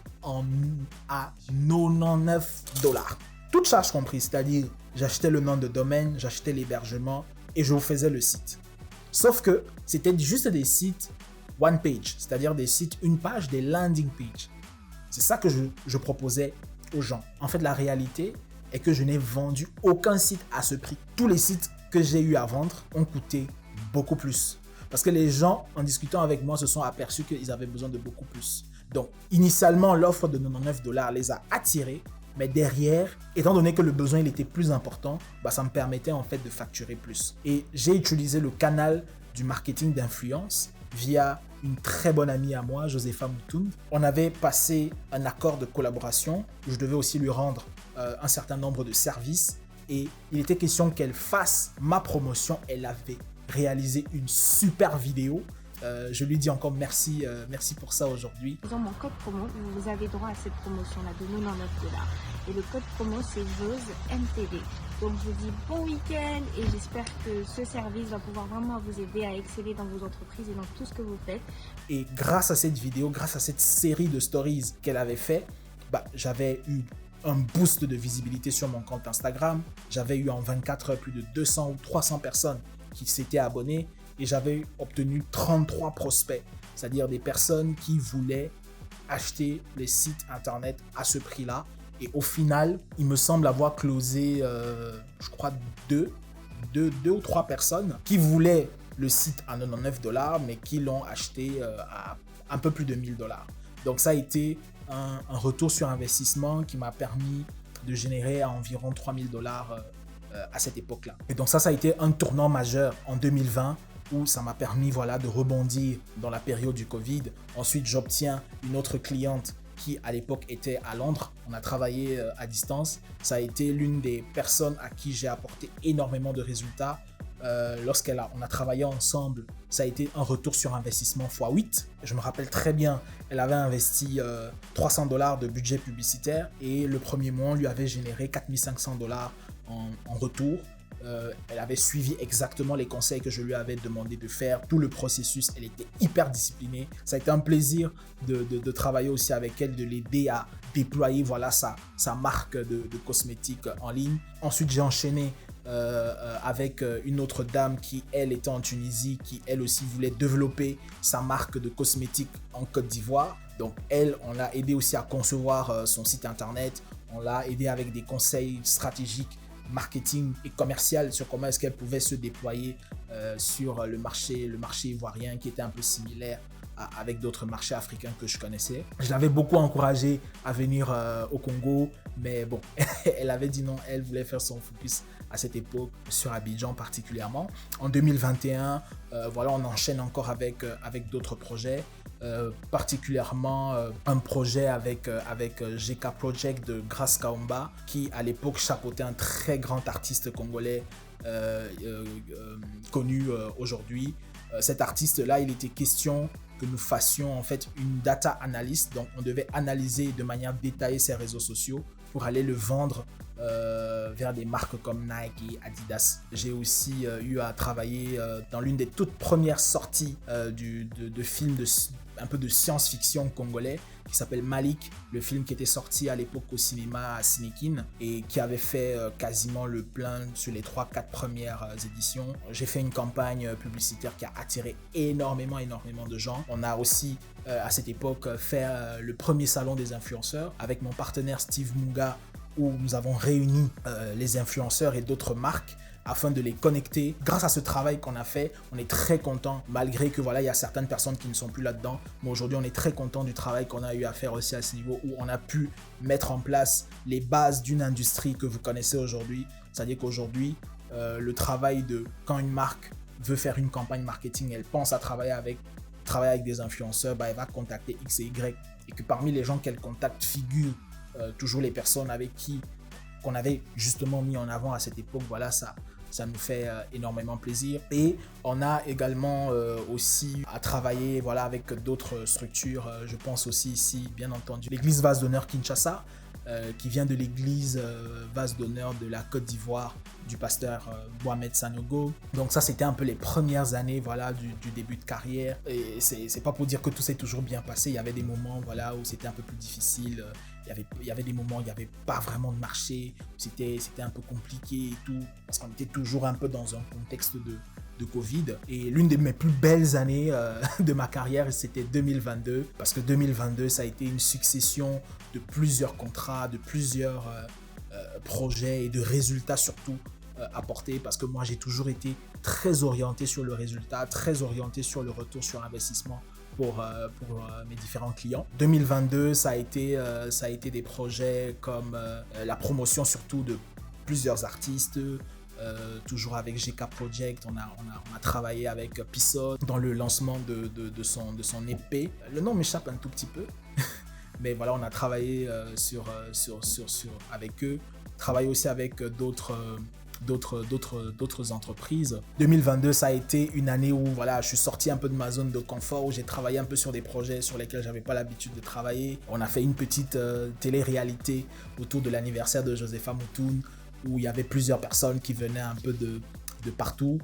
à 99 $. Toutes charges comprises, c'est-à-dire j'achetais le nom de domaine, j'achetais l'hébergement et je vous faisais le site. Sauf que c'était juste des sites one page, c'est-à-dire des sites une page, des landing pages. C'est ça que je proposais aux gens. En fait, la réalité est que je n'ai vendu aucun site à ce prix. Tous les sites que j'ai eu à vendre ont coûté beaucoup plus. Parce que les gens, en discutant avec moi, se sont aperçus qu'ils avaient besoin de beaucoup plus. Donc, initialement, l'offre de 99 $ les a attirés. Mais derrière, étant donné que le besoin il était plus important, ça me permettait en fait de facturer plus. Et j'ai utilisé le canal du marketing d'influence via une très bonne amie à moi, Josepha Moutound. On avait passé un accord de collaboration où je devais aussi lui rendre un certain nombre de services. Et il était question qu'elle fasse ma promotion. Elle avait réalisé une super vidéo. Je lui dis encore merci pour ça aujourd'hui. Dans mon code promo, vous avez droit à cette promotion-là de 99 $. Et le code promo, c'est JOSEMTV. Donc je vous dis bon week-end et j'espère que ce service va pouvoir vraiment vous aider à exceller dans vos entreprises et dans tout ce que vous faites. Et grâce à cette vidéo, grâce à cette série de stories qu'elle avait fait, j'avais eu un boost de visibilité sur mon compte Instagram. J'avais eu en 24 heures plus de 200 ou 300 personnes qui s'étaient abonnées. Et j'avais obtenu 33 prospects, c'est-à-dire des personnes qui voulaient acheter les sites internet à ce prix-là. Et au final, il me semble avoir closé, je crois, deux ou trois personnes qui voulaient le site à 99 $, mais qui l'ont acheté à un peu plus de 1000 $. Donc ça a été un retour sur investissement qui m'a permis de générer à environ 3000 $ à cette époque-là. Et donc ça a été un tournant majeur en 2020 où ça m'a permis de rebondir dans la période du Covid. Ensuite, j'obtiens une autre cliente qui, à l'époque, était à Londres. On a travaillé à distance. Ça a été l'une des personnes à qui j'ai apporté énormément de résultats. On a travaillé ensemble, ça a été un retour sur investissement x8. Je me rappelle très bien, elle avait investi 300 $ de budget publicitaire et le premier mois, on lui avait généré 4500 $ en retour. Elle avait suivi exactement les conseils que je lui avais demandé de faire. Tout le processus, elle était hyper disciplinée. Ça a été un plaisir de travailler aussi avec elle, de l'aider à déployer voilà, sa marque de cosmétiques en ligne. Ensuite, j'ai enchaîné avec une autre dame qui, elle, était en Tunisie, qui, elle aussi, voulait développer sa marque de cosmétiques en Côte d'Ivoire. Donc, elle, on l'a aidé aussi à concevoir son site internet. On l'a aidé avec des conseils stratégiques marketing et commercial sur comment est-ce qu'elle pouvait se déployer sur le marché ivoirien qui était un peu similaire avec d'autres marchés africains que je connaissais. Je l'avais beaucoup encouragée à venir au Congo, mais bon, elle avait dit non, elle voulait faire son focus à cette époque sur Abidjan particulièrement. En 2021, voilà, on enchaîne encore avec d'autres projets. Particulièrement un projet avec GK Project de Grace Kaomba qui à l'époque chapeautait un très grand artiste congolais connu aujourd'hui. Cet artiste-là, il était question que nous fassions en fait une data analyst, donc on devait analyser de manière détaillée ses réseaux sociaux pour aller le vendre vers des marques comme Nike et Adidas. J'ai aussi eu à travailler dans l'une des toutes premières sorties de films un peu de science-fiction congolais qui s'appelle Malik, le film qui était sorti à l'époque au cinéma à Sinekin et qui avait fait quasiment le plein sur les 3-4 premières éditions. J'ai fait une campagne publicitaire qui a attiré énormément de gens. On a aussi à cette époque fait le premier salon des influenceurs avec mon partenaire Steve Munga où nous avons réuni les influenceurs et d'autres marques afin de les connecter. Grâce à ce travail qu'on a fait, on est très content, malgré que voilà, il y a certaines personnes qui ne sont plus là-dedans. Mais aujourd'hui, on est très content du travail qu'on a eu à faire aussi à ce niveau où on a pu mettre en place les bases d'une industrie que vous connaissez aujourd'hui. C'est-à-dire qu'aujourd'hui, le travail de quand une marque veut faire une campagne marketing, elle pense à travailler avec des influenceurs, elle va contacter X et Y. Et que parmi les gens qu'elle contacte figurent toujours les personnes avec qui qu'on avait justement mis en avant à cette époque. Voilà, ça nous fait énormément plaisir. Et on a également aussi à travailler voilà, avec d'autres structures. Je pense aussi ici, bien entendu, l'église Vase d'honneur Kinshasa, qui vient de l'église Vase d'honneur de la Côte d'Ivoire du pasteur Mohamed Sanogo. Donc ça, c'était un peu les premières années voilà, du début de carrière. Et c'est pas pour dire que tout s'est toujours bien passé. Il y avait des moments voilà, où c'était un peu plus difficile. Il y avait des moments où il n'y avait pas vraiment de marché, c'était un peu compliqué et tout, parce qu'on était toujours un peu dans un contexte de Covid. Et l'une de mes plus belles années de ma carrière, c'était 2022, parce que 2022, ça a été une succession de plusieurs contrats, de plusieurs projets et de résultats surtout apportés, parce que moi, j'ai toujours été très orienté sur le résultat, très orienté sur le retour sur investissement pour mes différents clients. 2022, ça a été des projets comme la promotion surtout de plusieurs artistes, toujours avec GK Project. On a travaillé avec Pissot dans le lancement de son EP. Le nom m'échappe un tout petit peu, mais voilà, on a travaillé avec eux, travaillé aussi avec d'autres entreprises. 2022, ça a été une année où voilà, je suis sorti un peu de ma zone de confort, où j'ai travaillé un peu sur des projets sur lesquels j'avais pas l'habitude de travailler. On a fait une petite télé-réalité autour de l'anniversaire de Josepha Moutoun, où il y avait plusieurs personnes qui venaient un peu de partout.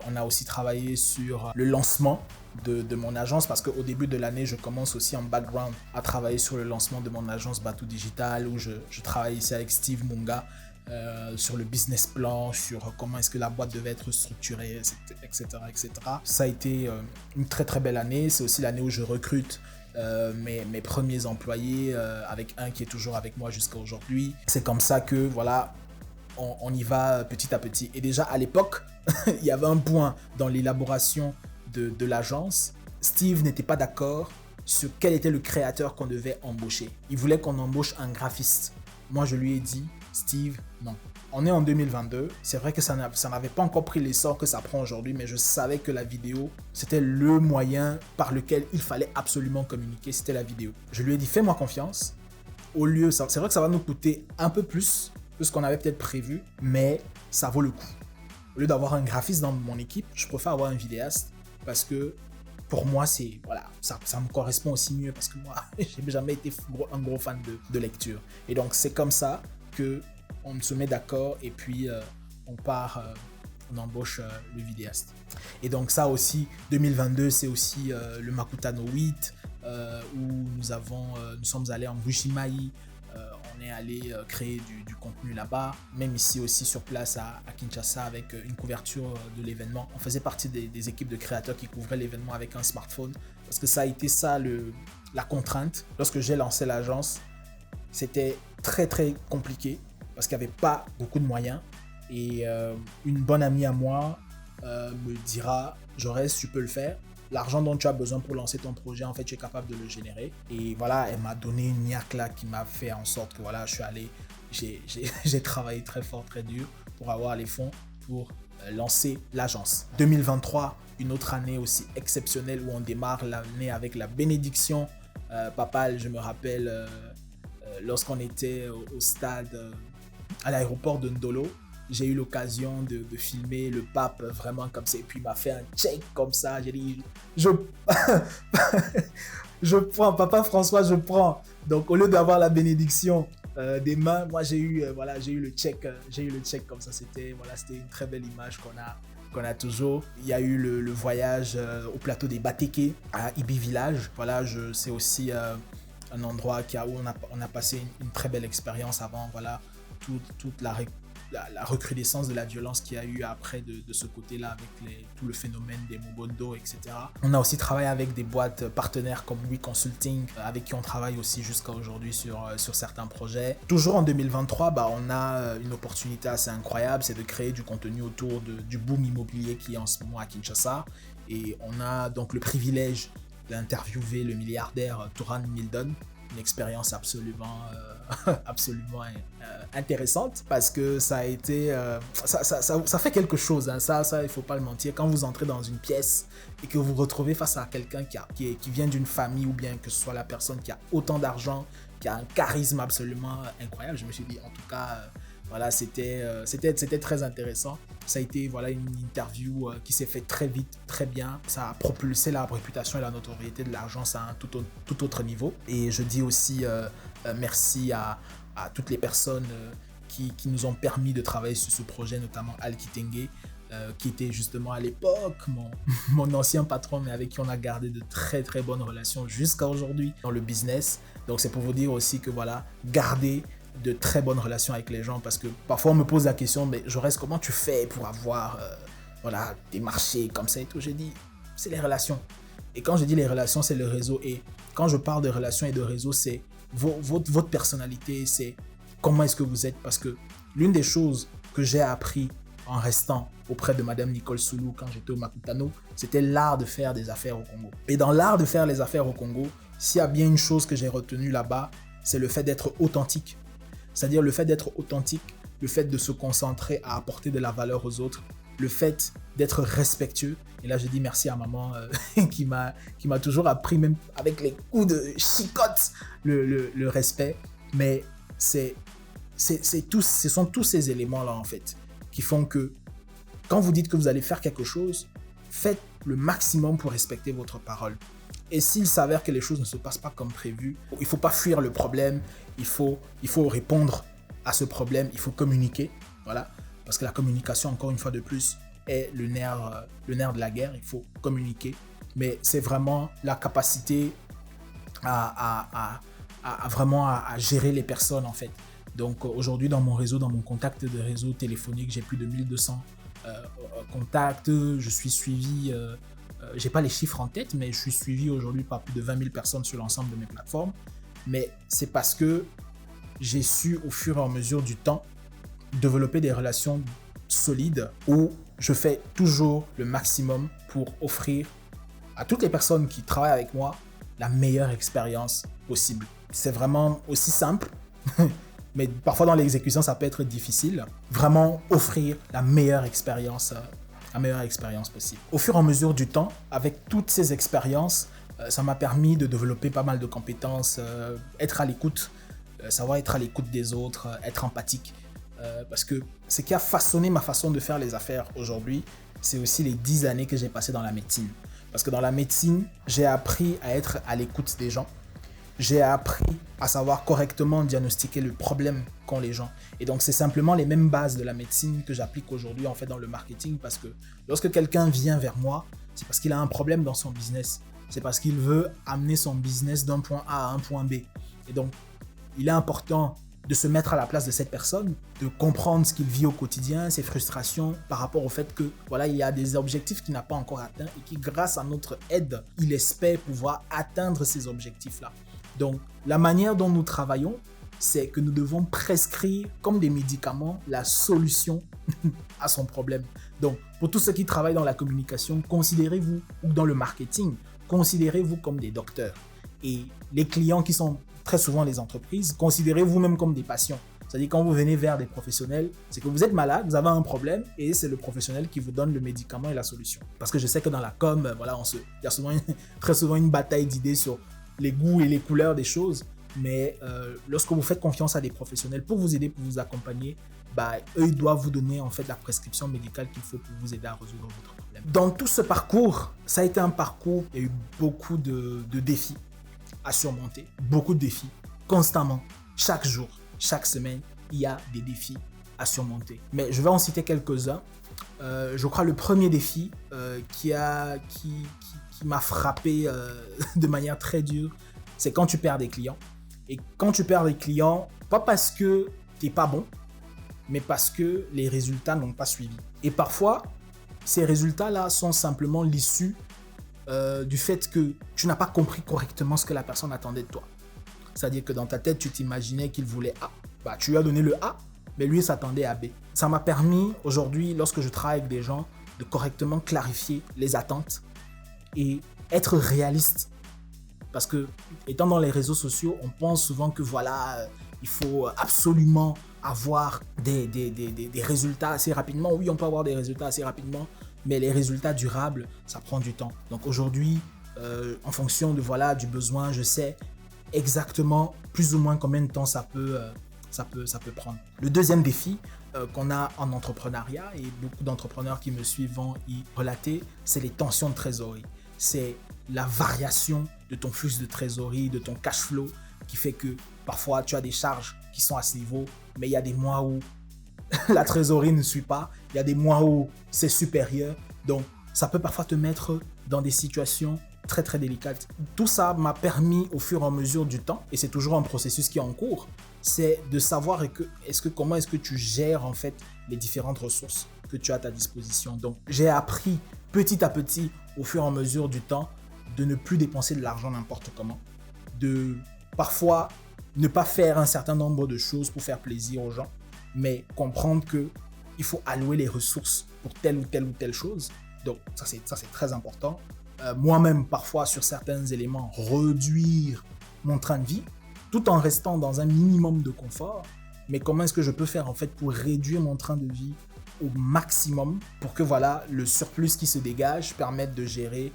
On a aussi travaillé sur le lancement de mon agence, parce qu'au début de l'année, je commence aussi en background à travailler sur le lancement de mon agence Batou Digital, où je travaille ici avec Steve Munga, sur le business plan, sur comment est-ce que la boîte devait être structurée, etc. Ça a été une très très belle année. C'est aussi l'année où je recrute mes premiers employés, avec un qui est toujours avec moi jusqu'à aujourd'hui. C'est comme ça que voilà, on y va petit à petit. Et déjà à l'époque, il y avait un point dans l'élaboration de l'agence. Steve n'était pas d'accord sur quel était le créateur qu'on devait embaucher. Il voulait qu'on embauche un graphiste. Moi, je lui ai dit, Steve, non. On est en 2022. C'est vrai que ça n'avait pas encore pris l'essor que ça prend aujourd'hui, mais je savais que la vidéo, c'était le moyen par lequel il fallait absolument communiquer. C'était la vidéo. Je lui ai dit, fais-moi confiance. C'est vrai que ça va nous coûter un peu plus que ce qu'on avait peut-être prévu, mais ça vaut le coup. Au lieu d'avoir un graphiste dans mon équipe, je préfère avoir un vidéaste parce que pour moi, ça me correspond aussi mieux parce que moi, j'ai jamais été un gros fan de lecture. Et donc, c'est comme ça qu'on se met d'accord et puis on part, on embauche le vidéaste. Et donc ça aussi, 2022, c'est aussi le Makutano 8, où nous sommes allés en Bushimai, on est allé créer du contenu là-bas, même ici aussi sur place à Kinshasa avec une couverture de l'événement. On faisait partie des équipes de créateurs qui couvraient l'événement avec un smartphone, parce que ça a été ça la contrainte. Lorsque j'ai lancé l'agence, c'était très très compliqué, parce qu'il n'y avait pas beaucoup de moyens. Et une bonne amie à moi me dira, Jaurès, tu peux le faire. L'argent dont tu as besoin pour lancer ton projet, en fait, tu es capable de le générer. Et voilà, elle m'a donné une niaque là qui m'a fait en sorte que voilà, je suis allé, j'ai travaillé très fort, très dur pour avoir les fonds pour lancer l'agence. 2023, une autre année aussi exceptionnelle où on démarre l'année avec la bénédiction papale. Je me rappelle lorsqu'on était au stade, à l'aéroport de Ndolo, j'ai eu l'occasion de filmer le pape vraiment comme ça. Et puis il m'a fait un check comme ça. J'ai dit, je prends, papa François, je prends. Donc au lieu d'avoir la bénédiction des mains, moi j'ai eu le check comme ça. C'était une très belle image qu'on a toujours. Il y a eu le voyage au plateau des Bateke à Ibi Village. Voilà, c'est aussi un endroit où on a passé une très belle expérience avant. Voilà, toute la recrudescence de la violence qu'il y a eu après de ce côté-là avec tout le phénomène des Mobondo, etc. On a aussi travaillé avec des boîtes partenaires comme We Consulting, avec qui on travaille aussi jusqu'à aujourd'hui sur certains projets. Toujours en 2023, on a une opportunité assez incroyable, c'est de créer du contenu autour du boom immobilier qui est en ce moment à Kinshasa. Et on a donc le privilège d'interviewer le milliardaire Turan Milton. Une expérience absolument intéressante, parce que ça a été ça fait quelque chose, hein. Ça il faut pas le mentir, quand vous entrez dans une pièce et que vous vous retrouvez face à quelqu'un qui vient d'une famille, ou bien que ce soit la personne qui a autant d'argent, qui a un charisme absolument incroyable. Je me suis dit, en tout cas, voilà, c'était très intéressant. Ça a été une interview qui s'est faite très vite, très bien. Ça a propulsé la réputation et la notoriété de l'agence à un tout autre niveau. Et je dis aussi merci à toutes les personnes qui nous ont permis de travailler sur ce projet, notamment Al Kitenge, qui était justement à l'époque mon ancien patron, mais avec qui on a gardé de très très bonnes relations jusqu'à aujourd'hui dans le business. Donc c'est pour vous dire aussi que voilà, garder de très bonnes relations avec les gens, parce que parfois on me pose la question, mais Jaurès, comment tu fais pour avoir des marchés comme ça et tout? J'ai dit, c'est les relations. Et quand je dis les relations, c'est le réseau. Et quand je parle de relations et de réseau, c'est votre personnalité, c'est comment est-ce que vous êtes. Parce que l'une des choses que j'ai appris en restant auprès de Madame Nicole Soulou quand j'étais au Makutano, c'était l'art de faire des affaires au Congo. Et dans l'art de faire les affaires au Congo, s'il y a bien une chose que j'ai retenue là-bas, c'est le fait d'être authentique. C'est-à-dire le fait d'être authentique, le fait de se concentrer à apporter de la valeur aux autres, le fait d'être respectueux. Et là, je dis merci à maman qui m'a toujours appris, même avec les coups de chicotte, le respect. Mais ce sont tous ces éléments-là, en fait, qui font que quand vous dites que vous allez faire quelque chose, faites le maximum pour respecter votre parole. Et s'il s'avère que les choses ne se passent pas comme prévu, il ne faut pas fuir le problème, il faut répondre à ce problème, il faut communiquer, voilà. Parce que la communication, encore une fois de plus, est le nerf de la guerre, il faut communiquer. Mais c'est vraiment la capacité à gérer les personnes, en fait. Donc aujourd'hui, dans mon réseau, dans mon contact de réseau téléphonique, j'ai plus de 1200 contacts, je suis suivi... j'ai pas les chiffres en tête, mais je suis suivi aujourd'hui par plus de 20 000 personnes sur l'ensemble de mes plateformes. Mais c'est parce que j'ai su, au fur et à mesure du temps, développer des relations solides où je fais toujours le maximum pour offrir à toutes les personnes qui travaillent avec moi la meilleure expérience possible. C'est vraiment aussi simple, mais parfois dans l'exécution, ça peut être difficile. Vraiment offrir la meilleure expérience possible. Au fur et à mesure du temps, avec toutes ces expériences, ça m'a permis de développer pas mal de compétences, être à l'écoute, savoir être à l'écoute des autres, être empathique. Parce que ce qui a façonné ma façon de faire les affaires aujourd'hui, c'est aussi les 10 années que j'ai passées dans la médecine. Parce que dans la médecine, j'ai appris à être à l'écoute des gens. j'ai appris à savoir correctement diagnostiquer le problème qu'ont les gens. Et donc, c'est simplement les mêmes bases de la médecine que j'applique aujourd'hui en fait dans le marketing, parce que lorsque quelqu'un vient vers moi, c'est parce qu'il a un problème dans son business. C'est parce qu'il veut amener son business d'un point A à un point B. Et donc, il est important de se mettre à la place de cette personne, de comprendre ce qu'il vit au quotidien, ses frustrations par rapport au fait que voilà, il y a des objectifs qu'il n'a pas encore atteints et qui, grâce à notre aide, il espère pouvoir atteindre ces objectifs-là. Donc, la manière dont nous travaillons, c'est que nous devons prescrire comme des médicaments la solution à son problème. Donc, pour tous ceux qui travaillent dans la communication, considérez-vous, ou dans le marketing, considérez-vous comme des docteurs. Et les clients qui sont très souvent les entreprises, considérez-vous même comme des patients. C'est-à-dire quand vous venez vers des professionnels, c'est que vous êtes malade, vous avez un problème et c'est le professionnel qui vous donne le médicament et la solution. Parce que je sais que dans la com, voilà, il y a très souvent une bataille d'idées sur les goûts et les couleurs des choses. Mais lorsque vous faites confiance à des professionnels pour vous aider, pour vous accompagner, eux, ils doivent vous donner en fait la prescription médicale qu'il faut pour vous aider à résoudre votre problème. Dans tout ce parcours, ça a été un parcours, il y a eu beaucoup de défis à surmonter, beaucoup de défis, constamment, chaque jour, chaque semaine, il y a des défis à surmonter. Mais je vais en citer quelques-uns. Je crois le premier défi qui m'a frappé de manière très dure, c'est quand tu perds des clients. Et quand tu perds des clients, pas parce que tu n'es pas bon, mais parce que les résultats n'ont pas suivi. Et parfois, ces résultats-là sont simplement l'issue du fait que tu n'as pas compris correctement ce que la personne attendait de toi. C'est-à-dire que dans ta tête, tu t'imaginais qu'il voulait A. Tu lui as donné le A, mais lui s'attendait à B. Ça m'a permis aujourd'hui, lorsque je travaille avec des gens, de correctement clarifier les attentes et être réaliste. Parce que, étant dans les réseaux sociaux, on pense souvent que voilà, il faut absolument avoir des résultats assez rapidement. Oui, on peut avoir des résultats assez rapidement, mais les résultats durables, ça prend du temps. Donc aujourd'hui, en fonction de voilà du besoin, je sais exactement plus ou moins combien de temps ça peut prendre. Le deuxième défi qu'on a en entrepreneuriat, et beaucoup d'entrepreneurs qui me suivent vont y relater, c'est les tensions de trésorerie. C'est la variation de ton flux de trésorerie, de ton cash flow, qui fait que parfois tu as des charges qui sont à ce niveau, mais il y a des mois où la trésorerie ne suit pas, il y a des mois où c'est supérieur, donc ça peut parfois te mettre dans des situations très très délicates. Tout ça m'a permis au fur et à mesure du temps, et c'est toujours un processus qui est en cours, c'est de savoir comment est-ce que tu gères en fait les différentes ressources que tu as à ta disposition. Donc j'ai appris petit à petit au fur et à mesure du temps de ne plus dépenser de l'argent n'importe comment, de parfois ne pas faire un certain nombre de choses pour faire plaisir aux gens, mais comprendre qu'il faut allouer les ressources pour telle ou telle chose. Donc ça c'est très important. Moi-même, parfois, sur certains éléments, réduire mon train de vie, tout en restant dans un minimum de confort. Mais comment est-ce que je peux faire en fait pour réduire mon train de vie au maximum pour que voilà, le surplus qui se dégage permette de gérer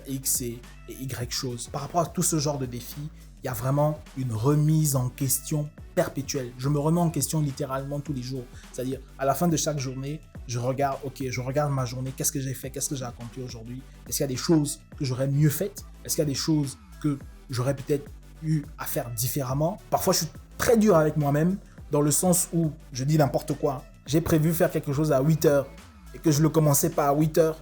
X et Y choses. Par rapport à tout ce genre de défis, il y a vraiment une remise en question perpétuelle. Je me remets en question littéralement tous les jours. C'est-à-dire, à la fin de chaque journée, je regarde ma journée, qu'est-ce que j'ai fait, qu'est-ce que j'ai accompli aujourd'hui? Est-ce qu'il y a des choses que j'aurais mieux faites? Est-ce qu'il y a des choses que j'aurais peut-être eu à faire différemment? Parfois, je suis très dur avec moi-même, dans le sens où je dis n'importe quoi. J'ai prévu faire quelque chose à 8h et que je le commençais pas à 8h.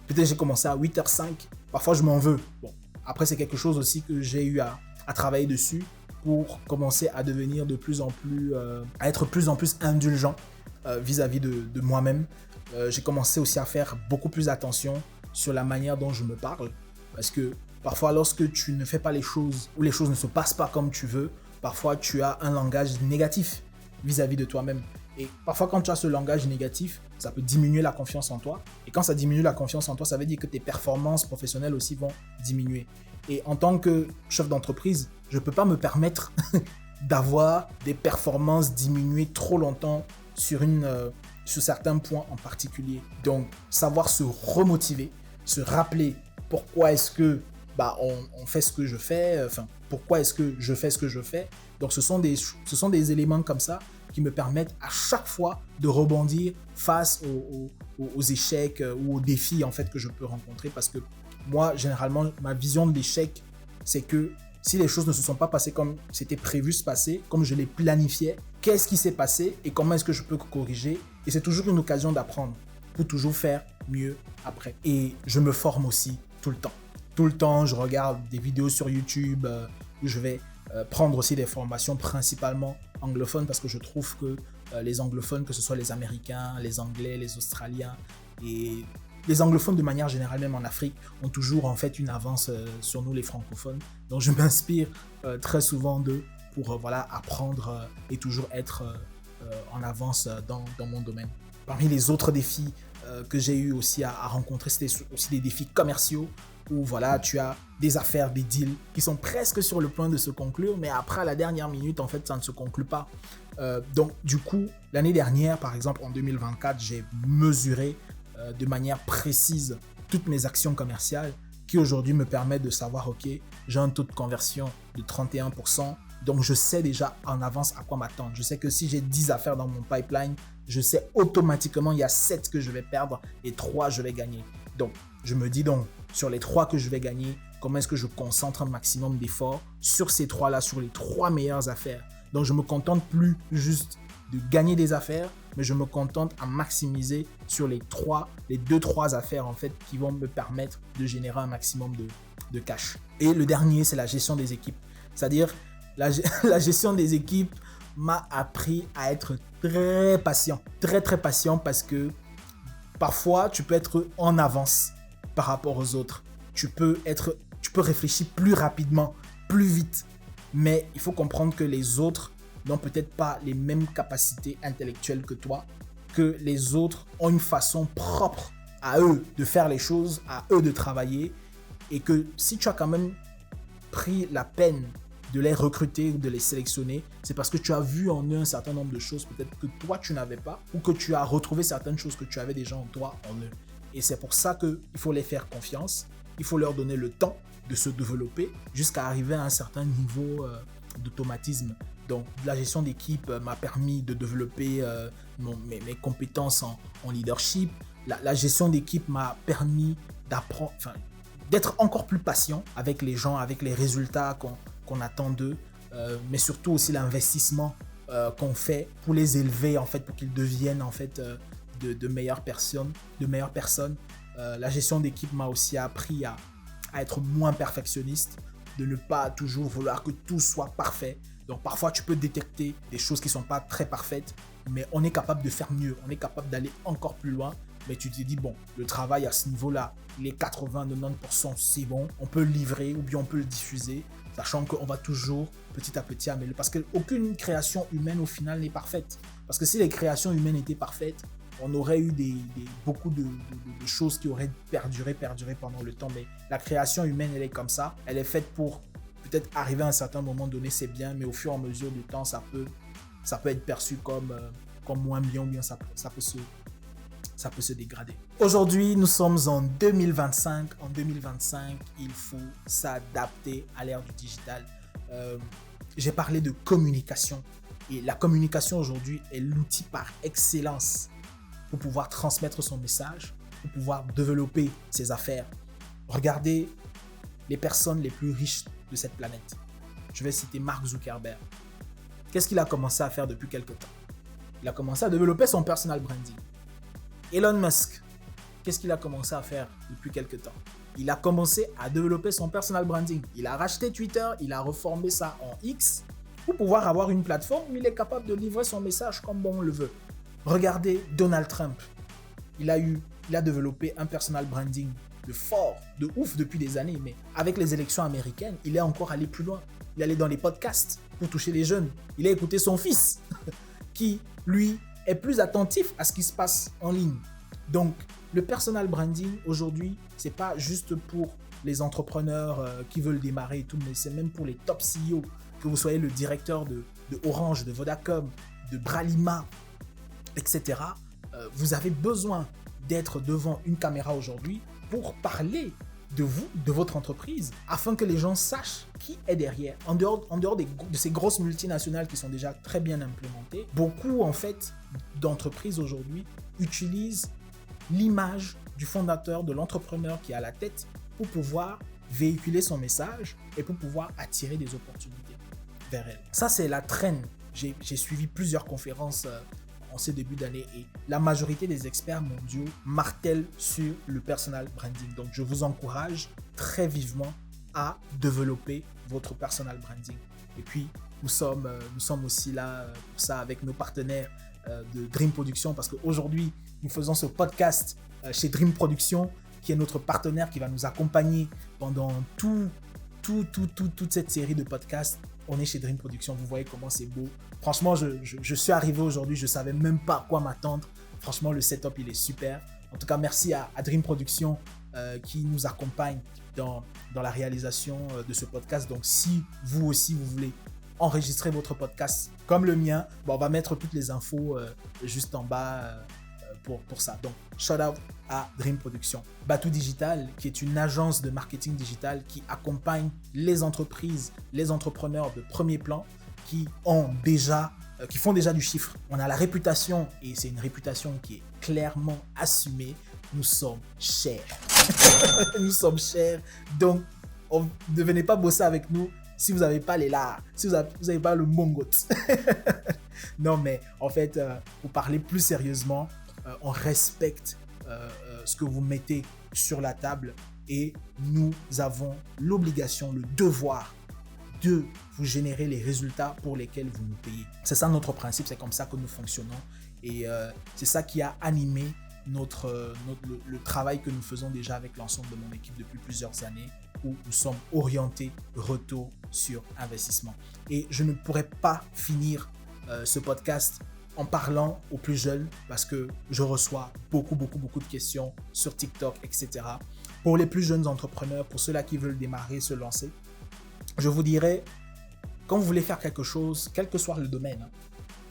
Peut-être j'ai commencé à 8h05. Parfois, je m'en veux. Bon, après, c'est quelque chose aussi que j'ai eu à travailler dessus pour commencer à devenir de plus en plus, à être plus en plus indulgent vis-à-vis de moi-même. J'ai commencé aussi à faire beaucoup plus attention sur la manière dont je me parle. Parce que parfois, lorsque tu ne fais pas les choses ou les choses ne se passent pas comme tu veux, parfois tu as un langage négatif vis-à-vis de toi-même. Et parfois, quand tu as ce langage négatif, ça peut diminuer la confiance en toi. Et quand ça diminue la confiance en toi, ça veut dire que tes performances professionnelles aussi vont diminuer. Et en tant que chef d'entreprise, je ne peux pas me permettre d'avoir des performances diminuées trop longtemps sur certains points en particulier. Donc, savoir se remotiver, se rappeler pourquoi est-ce que on fait ce que je fais, pourquoi est-ce que je fais ce que je fais. Donc, ce sont des éléments comme ça qui me permettent à chaque fois de rebondir face aux échecs ou aux défis en fait que je peux rencontrer. Parce que moi, généralement, ma vision de l'échec, c'est que Si les choses ne se sont pas passées comme c'était prévu se passer, comme je les planifiais, qu'est-ce qui s'est passé et comment est-ce que je peux corriger? Et c'est toujours une occasion d'apprendre pour toujours faire mieux après. Et je me forme aussi tout le temps. Tout le temps, je regarde des vidéos sur YouTube où je vais prendre aussi des formations principalement anglophones parce que je trouve que les anglophones, que ce soit les Américains, les Anglais, les Australiens et les anglophones de manière générale, même en Afrique, ont toujours en fait une avance sur nous les francophones. Donc je m'inspire très souvent d'eux pour apprendre et toujours être en avance dans mon domaine. Parmi les autres défis que j'ai eu aussi à rencontrer, c'était aussi des défis commerciaux où tu as des affaires, des deals qui sont presque sur le point de se conclure, mais après à la dernière minute, en fait, ça ne se conclut pas. Donc du coup, l'année dernière, par exemple, en 2024, j'ai mesuré de manière précise toutes mes actions commerciales qui aujourd'hui me permettent de savoir, ok, j'ai un taux de conversion de 31%, donc je sais déjà en avance à quoi m'attendre. Je sais que si j'ai 10 affaires dans mon pipeline, je sais automatiquement il y a 7 que je vais perdre et 3 je vais gagner. Donc je me dis donc, sur les 3 que je vais gagner, comment est-ce que je concentre un maximum d'efforts sur ces 3-là, sur les 3 meilleures affaires. Donc je me contente plus juste de gagner des affaires, mais je me contente à maximiser sur les 2-3 affaires en fait qui vont me permettre de générer un maximum de cash. Et le dernier, c'est la gestion des équipes. C'est-à-dire, la gestion des équipes m'a appris à être très patient. Très patient parce que parfois, tu peux être en avance par rapport aux autres. Tu peux réfléchir plus rapidement, plus vite. Mais il faut comprendre que les autres n'ont peut-être pas les mêmes capacités intellectuelles que toi, que les autres ont une façon propre à eux de faire les choses, à eux de travailler, et que si tu as quand même pris la peine de les recruter ou de les sélectionner, c'est parce que tu as vu en eux un certain nombre de choses peut-être que toi tu n'avais pas, ou que tu as retrouvé certaines choses que tu avais déjà en toi, en eux. Et c'est pour ça qu'il faut les faire confiance, il faut leur donner le temps de se développer jusqu'à arriver à un certain niveau d'automatisme. Donc la gestion d'équipe m'a permis de développer mes compétences en leadership. La gestion d'équipe m'a permis d'être encore plus patient avec les gens, avec les résultats qu'on attend d'eux, mais surtout aussi l'investissement qu'on fait pour les élever en fait, pour qu'ils deviennent en fait de meilleures personnes. La gestion d'équipe m'a aussi appris à être moins perfectionniste, de ne pas toujours vouloir que tout soit parfait. Donc parfois tu peux détecter des choses qui ne sont pas très parfaites, mais on est capable de faire mieux, on est capable d'aller encore plus loin. Mais tu te dis, bon, le travail à ce niveau-là, les 80-90%, c'est bon, on peut le livrer ou bien on peut le diffuser, sachant qu'on va toujours petit à petit améliorer. Parce qu'aucune création humaine au final n'est parfaite. Parce que si les créations humaines étaient parfaites, on aurait eu beaucoup de choses qui auraient perduré pendant le temps. Mais la création humaine, elle est comme ça. Elle est faite pour peut-être arriver à un certain moment donné, c'est bien, mais au fur et à mesure du temps, ça peut être perçu comme moins bien ou bien ça peut se dégrader. Aujourd'hui, nous sommes en 2025. En 2025, il faut s'adapter à l'ère du digital. J'ai parlé de communication. Et la communication aujourd'hui est l'outil par excellence pour pouvoir transmettre son message, pour pouvoir développer ses affaires. Regardez les personnes les plus riches de cette planète. Je vais citer Mark Zuckerberg. Qu'est-ce qu'il a commencé à faire depuis quelques temps? Il a commencé à développer son personal branding. Elon Musk, qu'est-ce qu'il a commencé à faire depuis quelques temps? Il a commencé à développer son personal branding. Il a racheté Twitter, il a reformé ça en X pour pouvoir avoir une plateforme où il est capable de livrer son message comme bon on le veut. Regardez Donald Trump. Il a développé un personal branding de fort, de ouf depuis des années, mais avec les élections américaines, il est encore allé plus loin. Il est allé dans les podcasts pour toucher les jeunes. Il a écouté son fils qui, lui, est plus attentif à ce qui se passe en ligne. Donc, le personal branding, aujourd'hui, c'est pas juste pour les entrepreneurs qui veulent démarrer et tout, mais c'est même pour les top CEO. Que vous soyez le directeur de Orange, de Vodacom, de Bralima, etc. Vous avez besoin d'être devant une caméra aujourd'hui pour parler de vous, de votre entreprise, afin que les gens sachent qui est derrière. En dehors de ces grosses multinationales qui sont déjà très bien implémentées, beaucoup en fait d'entreprises aujourd'hui utilisent l'image du fondateur, de l'entrepreneur qui est à la tête pour pouvoir véhiculer son message et pour pouvoir attirer des opportunités vers elle. Ça, c'est la traîne. J'ai suivi plusieurs conférences en ces débuts d'année et la majorité des experts mondiaux martèlent sur le personal branding. Donc, je vous encourage très vivement à développer votre personal branding. Et puis, nous sommes aussi là pour ça avec nos partenaires de Dream Production parce qu'aujourd'hui, nous faisons ce podcast chez Dream Production qui est notre partenaire qui va nous accompagner pendant toute cette série de podcasts. On est chez Dream Production, vous voyez comment c'est beau. Franchement, je suis arrivé aujourd'hui, je ne savais même pas à quoi m'attendre. Franchement, le setup, il est super. En tout cas, merci à Dream Production qui nous accompagne dans la réalisation de ce podcast. Donc, si vous aussi, vous voulez enregistrer votre podcast comme le mien, on va mettre toutes les infos juste en bas pour ça. Donc, shout out à Dream Production. Batou Digital, qui est une agence de marketing digital qui accompagne les entreprises, les entrepreneurs de premier plan qui font déjà du chiffre. On a la réputation, et c'est une réputation qui est clairement assumée, nous sommes chers. Nous sommes chers. Donc, ne venez pas bosser avec nous si vous n'avez pas les lards, si vous n'avez pas le mongot. Non, mais en fait, pour parler plus sérieusement, on respecte ce que vous mettez sur la table et nous avons l'obligation, le devoir de vous générer les résultats pour lesquels vous nous payez. C'est ça notre principe, c'est comme ça que nous fonctionnons et c'est ça qui a animé le travail que nous faisons déjà avec l'ensemble de mon équipe depuis plusieurs années où nous sommes orientés retour sur investissement. Et je ne pourrais pas finir ce podcast en parlant aux plus jeunes parce que je reçois beaucoup de questions sur TikTok, etc. Pour les plus jeunes entrepreneurs, pour ceux-là qui veulent démarrer, se lancer, je vous dirais, quand vous voulez faire quelque chose, quel que soit le domaine,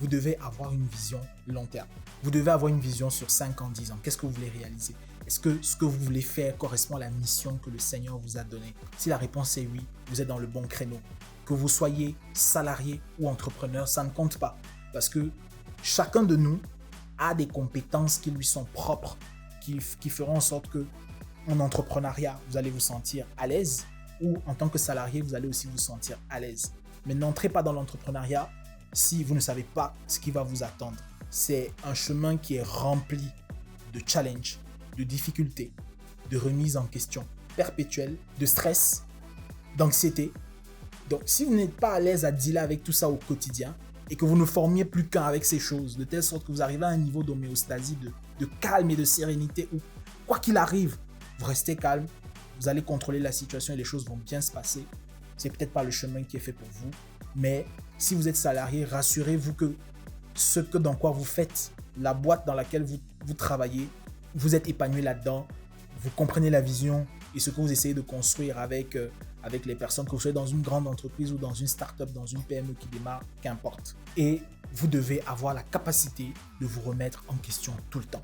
vous devez avoir une vision long terme. Vous devez avoir une vision sur 5 ans, 10 ans. Qu'est-ce que vous voulez réaliser? Est-ce que ce que vous voulez faire correspond à la mission que le Seigneur vous a donnée? Si la réponse est oui, vous êtes dans le bon créneau. Que vous soyez salarié ou entrepreneur, ça ne compte pas parce que chacun de nous a des compétences qui lui sont propres, qui feront en sorte que en entrepreneuriat, vous allez vous sentir à l'aise ou en tant que salarié, vous allez aussi vous sentir à l'aise. Mais n'entrez pas dans l'entrepreneuriat si vous ne savez pas ce qui va vous attendre. C'est un chemin qui est rempli de challenges, de difficultés, de remises en question perpétuelles, de stress, d'anxiété. Donc, si vous n'êtes pas à l'aise à dealer avec tout ça au quotidien, et que vous ne formiez plus qu'un avec ces choses, de telle sorte que vous arrivez à un niveau d'homéostasie, de calme et de sérénité où, quoi qu'il arrive, vous restez calme, vous allez contrôler la situation et les choses vont bien se passer. C'est peut-être pas le chemin qui est fait pour vous, mais si vous êtes salarié, rassurez-vous que dans quoi vous faites, la boîte dans laquelle vous travaillez, vous êtes épanoui là-dedans, vous comprenez la vision et ce que vous essayez de construire avec les personnes, que vous soyez dans une grande entreprise ou dans une start-up, dans une PME qui démarre, qu'importe. Et vous devez avoir la capacité de vous remettre en question tout le temps.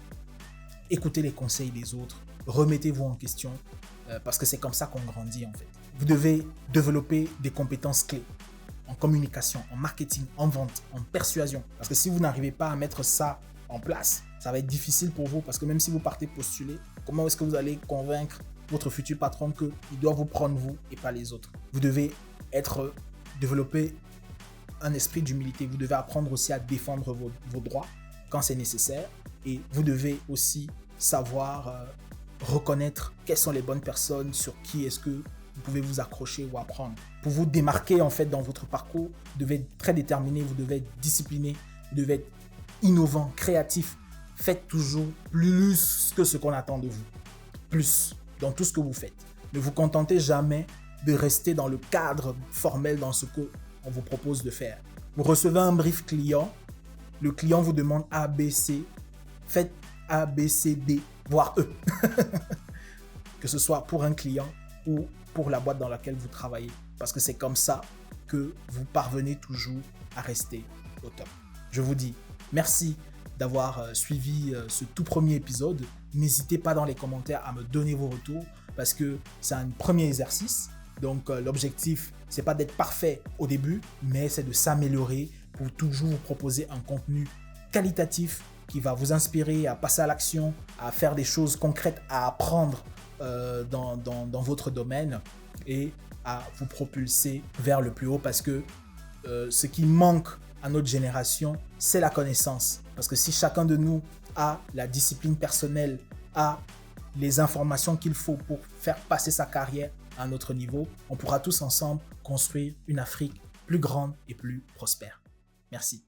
Écoutez les conseils des autres, remettez-vous en question, parce que c'est comme ça qu'on grandit en fait. Vous devez développer des compétences clés en communication, en marketing, en vente, en persuasion. Parce que si vous n'arrivez pas à mettre ça en place, ça va être difficile pour vous, parce que même si vous partez postuler, comment est-ce que vous allez convaincre votre futur patron qu'il doit vous prendre vous et pas les autres? Vous devez développer un esprit d'humilité. Vous devez apprendre aussi à défendre vos droits quand c'est nécessaire. Et vous devez aussi savoir reconnaître quelles sont les bonnes personnes, sur qui est-ce que vous pouvez vous accrocher ou apprendre. Pour vous démarquer en fait dans votre parcours, vous devez être très déterminé, vous devez être discipliné, vous devez être innovant, créatif. Faites toujours plus que ce qu'on attend de vous. Plus dans tout ce que vous faites. Ne vous contentez jamais de rester dans le cadre formel dans ce qu'on vous propose de faire. Vous recevez un brief client, le client vous demande A, B, C, faites A, B, C, D, voire E. Que ce soit pour un client ou pour la boîte dans laquelle vous travaillez. Parce que c'est comme ça que vous parvenez toujours à rester au top. Je vous dis merci d'avoir suivi ce tout premier épisode. N'hésitez pas dans les commentaires à me donner vos retours parce que c'est un premier exercice. Donc l'objectif, c'est pas d'être parfait au début, mais c'est de s'améliorer pour toujours vous proposer un contenu qualitatif qui va vous inspirer à passer à l'action, à faire des choses concrètes, à apprendre dans votre domaine et à vous propulser vers le plus haut, parce que ce qui manque à notre génération, c'est la connaissance. Parce que si chacun de nous a la discipline personnelle, a les informations qu'il faut pour faire passer sa carrière à un autre niveau, on pourra tous ensemble construire une Afrique plus grande et plus prospère. Merci.